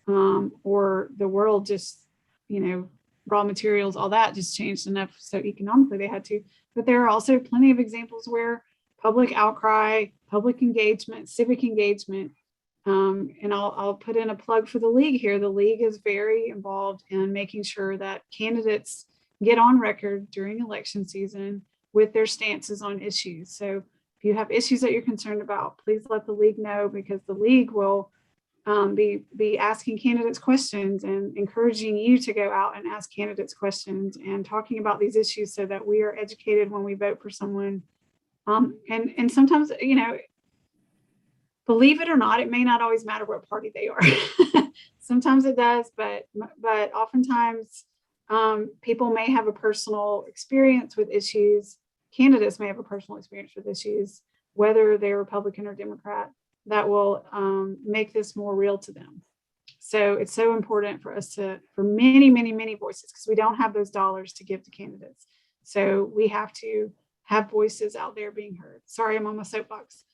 the world just, raw materials, all that just changed enough so economically they had to. But there are also plenty of examples where public outcry, public engagement, civic engagement, and I'll put in a plug for the league here. The league is very involved in making sure that candidates get on record during election season with their stances on issues. So if you have issues that you're concerned about, please let the league know, because the league will be asking candidates questions and encouraging you to go out and ask candidates questions and talking about these issues so that we are educated when we vote for someone. And sometimes, believe it or not, it may not always matter what party they are. Sometimes it does, but oftentimes people may have a personal experience with issues. Candidates may have a personal experience with issues, whether they're Republican or Democrat, that will make this more real to them. So it's so important for us for many, many, many voices, because we don't have those dollars to give to candidates. So we have to have voices out there being heard. Sorry, I'm on my soapbox.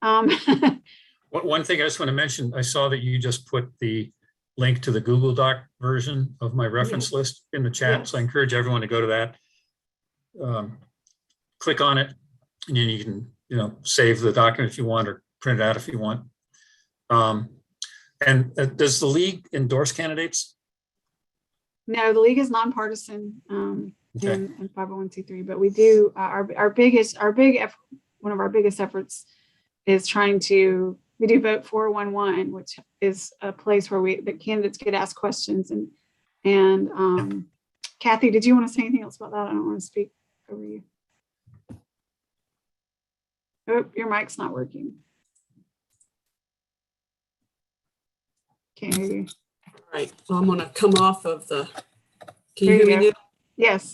One thing I just want to mention, I saw that you just put the link to the Google Doc version of my reference list in the chat. Yes. So I encourage everyone to go to that. Click on it, and then you can, save the document if you want, or print it out if you want. And does the league endorse candidates? No, the league is nonpartisan and 501c3, but we do one of our biggest efforts is we do vote 411, which is a place where the candidates get asked questions. And Kathy, did you want to say anything else about that? I don't want to speak over you. Oh, your mic's not working. Can't hear you. All right. Well, I'm going to come off of the. Can you hear me now? Yes.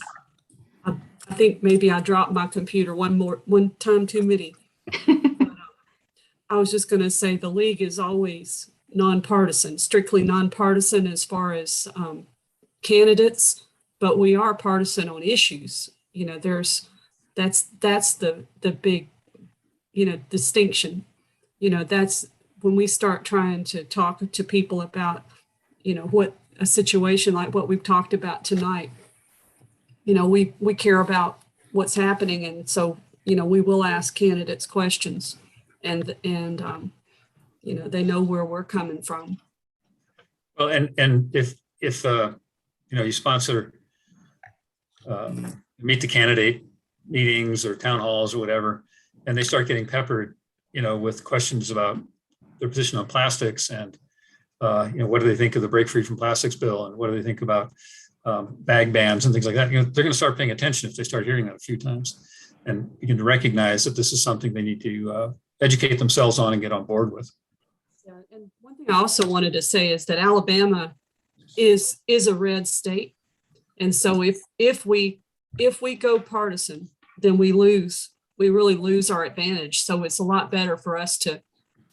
I think maybe I dropped my computer one time too many. I was just going to say the league is always nonpartisan, strictly nonpartisan as far as candidates, but we are partisan on issues. That's the big, distinction. That's when we start trying to talk to people about, what a situation like what we've talked about tonight. We care about what's happening, and so we will ask candidates questions, and they know where we're coming from. Well, and if you sponsor meet the candidate meetings or town halls or whatever, and they start getting peppered, with questions about their position on plastics and what do they think of the Break Free from Plastics bill, and what do they think about bag bans and things like that. They're going to start paying attention if they start hearing that a few times, and begin to recognize that this is something they need to educate themselves on and get on board with. Yeah, and one thing I also wanted to say is that Alabama is a red state. And so if we go partisan, then we really lose our advantage. So it's a lot better for us to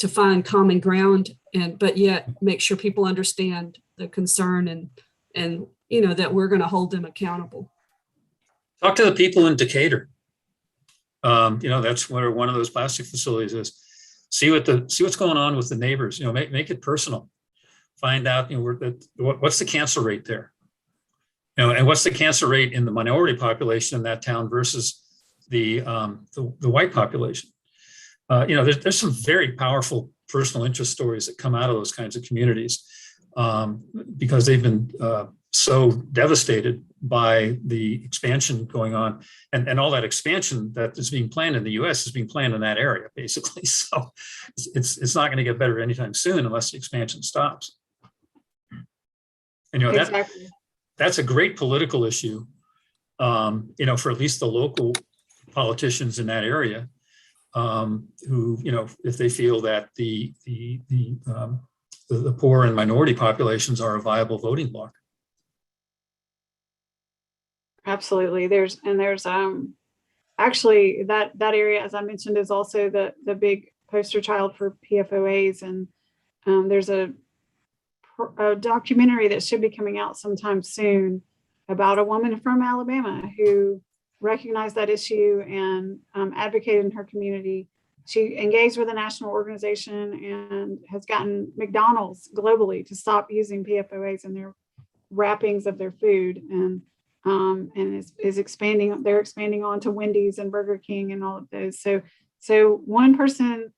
find common ground, but yet make sure people understand the concern and that we're going to hold them accountable. Talk to the people in Decatur. That's where one of those plastic facilities is. See what's going on with the neighbors. Make it personal. Find out what's the cancer rate there. And what's the cancer rate in the minority population in that town versus the white population. There's some very powerful personal interest stories that come out of those kinds of communities because they've been so devastated by the expansion going on, and all that expansion that is being planned in the U.S. is being planned in that area, basically. So it's not going to get better anytime soon unless the expansion stops. And Exactly. that's a great political issue, for at least the local politicians in that area, who, if they feel that the poor and minority populations are a viable voting bloc. Absolutely. There's actually that area, as I mentioned, is also the big poster child for PFOAs. And there's a documentary that should be coming out sometime soon about a woman from Alabama who recognized that issue and advocated in her community. She engaged with a national organization and has gotten McDonald's globally to stop using PFOAs in their wrappings of their food, and is expanding. They're expanding on to Wendy's and Burger King and all of those. So one person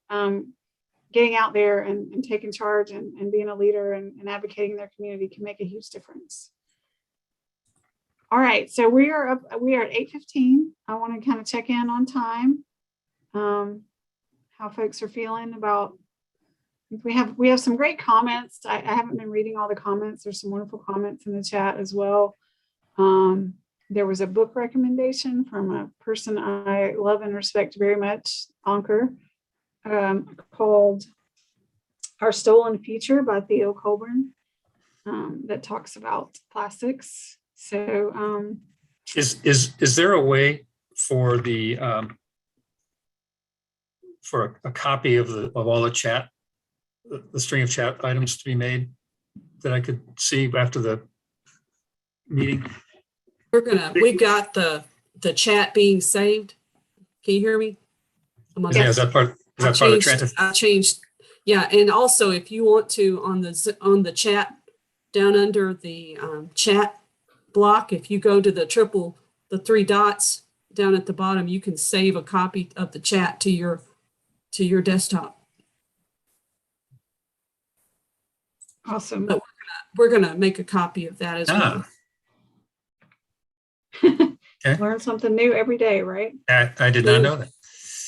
getting out there and taking charge and being a leader and advocating in their community can make a huge difference. All right, so we are at 8:15. I want to kind of check in on time, how folks are feeling about. We have some great comments. I haven't been reading all the comments. There's some wonderful comments in the chat as well. There was a book recommendation from a person I love and respect very much, Anker, called Our Stolen Future by Theo Colburn, that talks about plastics. So is there a way for the for a copy of all the chat, the string of chat items to be made that I could see after the meeting? We've got the chat being saved. Can you hear me? Is that part of the transcript? I changed. Yeah. And also if you want to on the chat down under the chat block, if you go to the three dots down at the bottom, you can save a copy of the chat to your desktop. awesome. So we're gonna make a copy of that as well. Okay. Learn something new every day, right? I did not know that.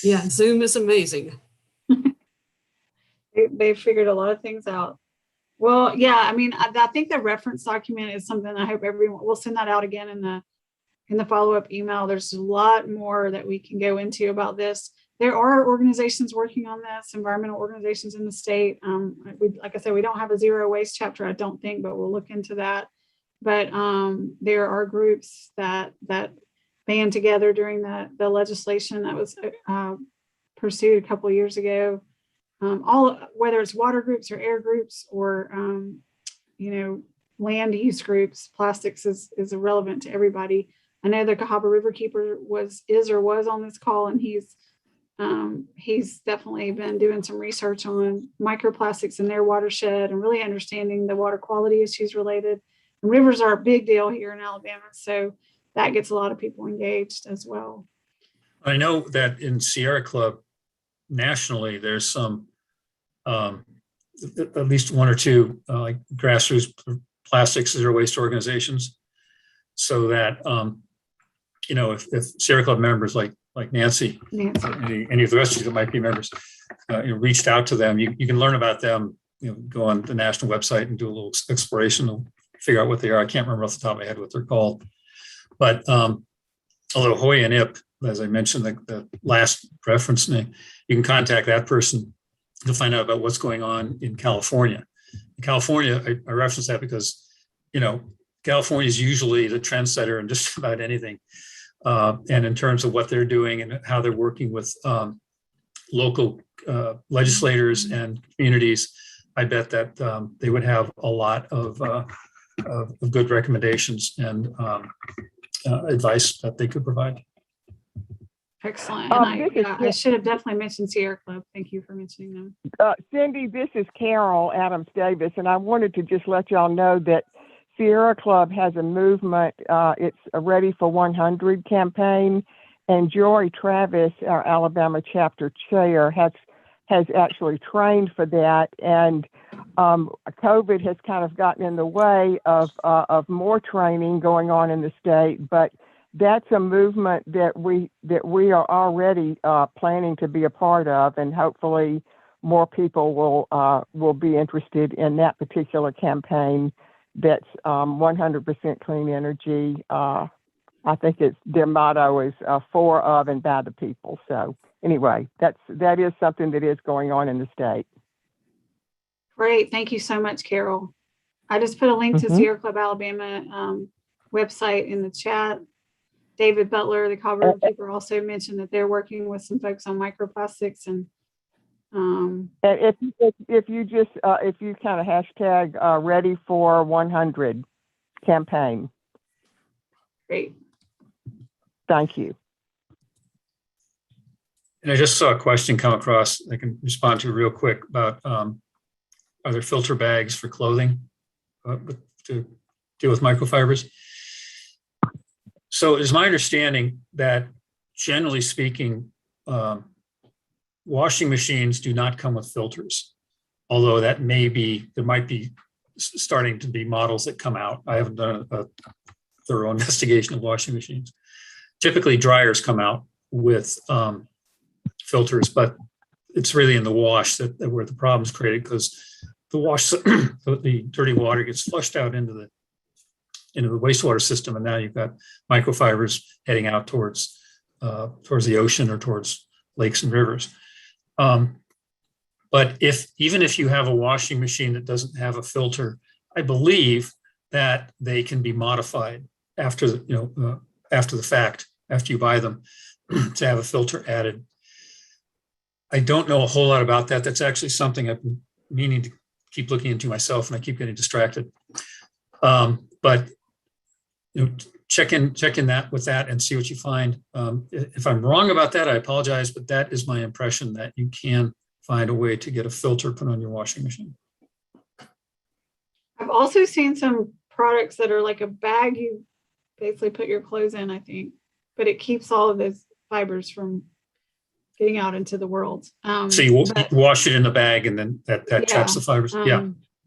Yeah, Zoom is amazing. They figured a lot of things out. Well, yeah, I mean, I think the reference document is something I hope everyone will send that out again in the follow-up email. There's a lot more that we can go into about this. There are organizations working on this, environmental organizations in the state. Like I said, we don't have a zero waste chapter, I don't think, but we'll look into that. But there are groups that band together during the legislation that was pursued a couple of years ago. Whether it's water groups or air groups or land use groups, plastics is irrelevant to everybody. I know the Cahaba River Keeper was on this call, and he's definitely been doing some research on microplastics in their watershed and really understanding the water quality issues related. And rivers are a big deal here in Alabama, so that gets a lot of people engaged as well. I know that in Sierra Club nationally, there's some, at least one or two like grassroots plastics zero waste organizations, so that if Sierra Club members like Nancy, any of the rest of you that might be members, reached out to them, you can learn about them. Go on the national website and do a little exploration and figure out what they are. I can't remember off the top of my head what they're called, but although Hoy and Ip, as I mentioned, the last reference name, you can contact that person to find out about what's going on in California. In California, I reference that because California is usually the trendsetter in just about anything. And in terms of what they're doing and how they're working with local legislators and communities, I bet that they would have a lot of good recommendations and advice that they could provide. Excellent. And I should have definitely mentioned Sierra Club. Thank you for mentioning them. Cindy, this is Carol Adams Davis, and I wanted to just let y'all know that Sierra Club has a movement. It's a Ready for 100 campaign, and Jory Travis, our Alabama chapter chair, has actually trained for that. And COVID has kind of gotten in the way of more training going on in the state, but that's a movement that we are already planning to be a part of, and hopefully more people will be interested in that particular campaign. That's 100% clean energy. I think their motto is for, of, and by the people. So anyway, that is something that is going on in the state. Great. Thank you so much, Carol. I just put a link to Sierra Club Alabama website in the chat. David Butler, the Colorado paper, also mentioned that they're working with some folks on microplastics. And if you kind of hashtag Ready for 100 campaign. Great. Thank you. And I just saw a question come across I can respond to real quick about are there filter bags for clothing to deal with microfibers? So it is my understanding that generally speaking, washing machines do not come with filters, although there might be starting to be models that come out. I haven't done a thorough investigation of washing machines. Typically dryers come out with filters, but it's really in the wash that where the problem is created, because the dirty water gets flushed out into the wastewater system, and now you've got microfibers heading out towards the ocean or towards lakes and rivers. But even if you have a washing machine that doesn't have a filter, I believe that they can be modified after the fact, after you buy them, to have a filter added. I don't know a whole lot about that. That's actually something I've been meaning to keep looking into myself, and I keep getting distracted. But check in that with that and see what you find. If I'm wrong about that, I apologize, but that is my impression, that you can find a way to get a filter put on your washing machine. I've also seen some products that are like a bag you basically put your clothes in, I think, but it keeps all of those fibers from getting out into the world. So you wash it in the bag, and then that traps the fibers.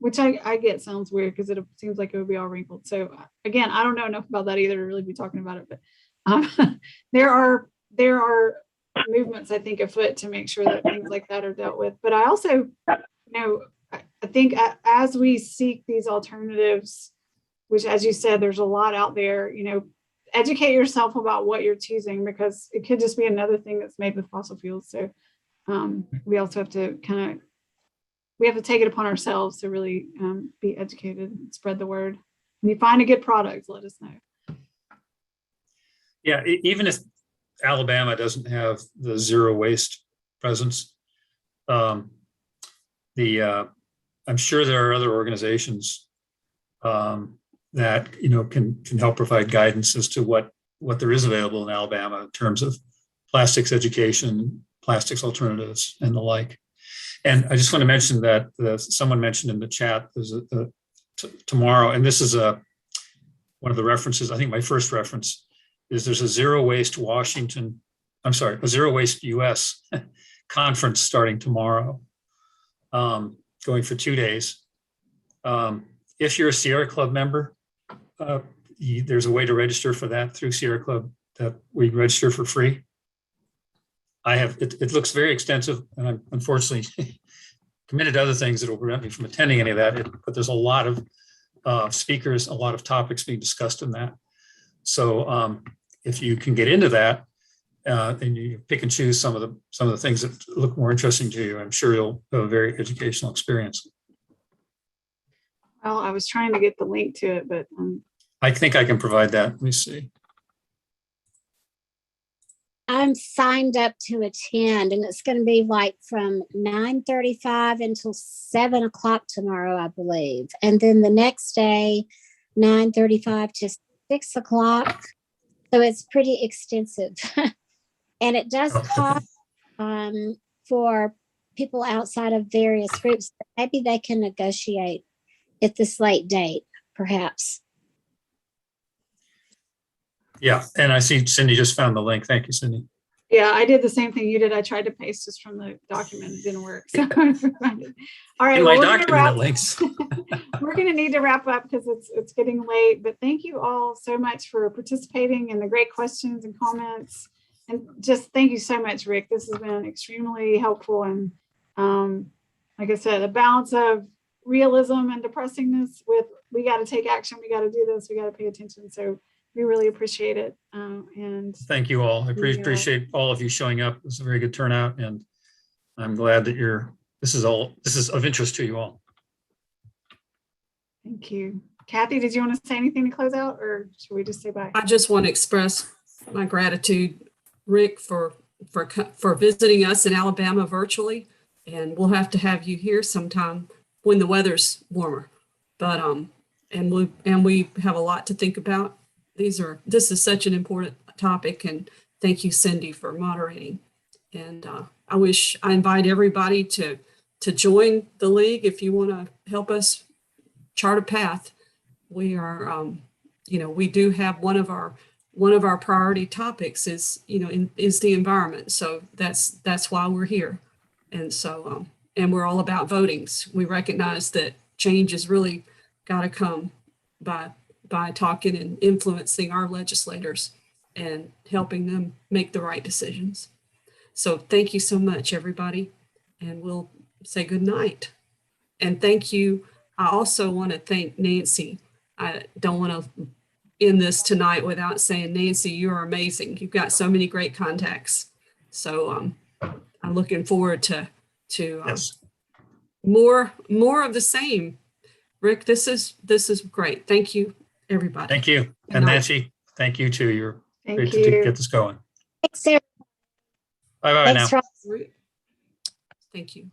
Which I get sounds weird, because it seems like it would be all wrinkled. So again, I don't know enough about that either to really be talking about it, but there are movements, I think, afoot to make sure that things like that are dealt with. But I also, I think as we seek these alternatives, which, as you said, there's a lot out there, educate yourself about what you're choosing, because it could just be another thing that's made with fossil fuels. So we also have to take it upon ourselves to really be educated and spread the word. When you find a good product, let us know. Yeah, even if Alabama doesn't have the zero waste presence, I'm sure there are other organizations that can help provide guidance as to what there is available in Alabama in terms of plastics education, plastics alternatives, and the like. And I just want to mention that someone mentioned in the chat, there's tomorrow, and this is one of the references. I think my first reference is there's a zero waste US conference starting tomorrow, going for 2 days. If you're a Sierra Club member, there's a way to register for that through Sierra Club that we register for free. It looks very extensive, and I'm unfortunately committed to other things that will prevent me from attending any of that. But there's a lot of speakers, a lot of topics being discussed in that. So if you can get into that and you pick and choose some of the things that look more interesting to you, I'm sure you'll have a very educational experience. Well, I was trying to get the link to it, but I think I can provide that. Let me see. I'm signed up to attend, and it's going to be like from 9:35 until 7 o'clock tomorrow, I believe. And then the next day, 9:35 to 6 o'clock. So it's pretty extensive. And it does cost for people outside of various groups. Maybe they can negotiate at this late date, perhaps. Yeah, and I see Cindy just found the link. Thank you, Cindy. yeah, I did the same thing you did. I tried to paste this from the document. It didn't work. So all right. In my well, we're gonna document, wrap- it links. We're going to need to wrap up because it's getting late, but thank you all so much for participating and the great questions and comments. And just thank you so much, Rick. This has been extremely helpful. And like I said, a balance of realism and depressingness with, we got to take action. We got to do this. We got to pay attention. So we really appreciate it. And Thank you all. I Yeah. appreciate all of you showing up. It was a very good turnout, and I'm glad that this is of interest to you all. thank you. Kathy, did you want to say anything to close out, or should we just say bye? I just want to express my gratitude, Rick, for visiting us in Alabama virtually, and we'll have to have you here sometime when the weather's warmer. But and we have a lot to think about. This is such an important topic, and thank you, Cindy, for moderating. And I invite everybody to join the league if you want to help us chart a path. We are, we do have one of our priority topics is the environment. So that's why we're here. And so, and we're all about voting. We recognize that change has really got to come by talking and influencing our legislators and helping them make the right decisions. So thank you so much, everybody. And we'll say good night. And thank you. I also want to thank Nancy. I don't want to end this tonight without saying, Nancy, you are amazing. You've got so many great contacts. So I'm looking forward to Yes. more of the same. Rick, this is great. Thank you, everybody. Thank you. And Nancy, thank you too. You're Thank great you. to get this going. Thanks, Sarah. Bye-bye now. Thanks for Thank you.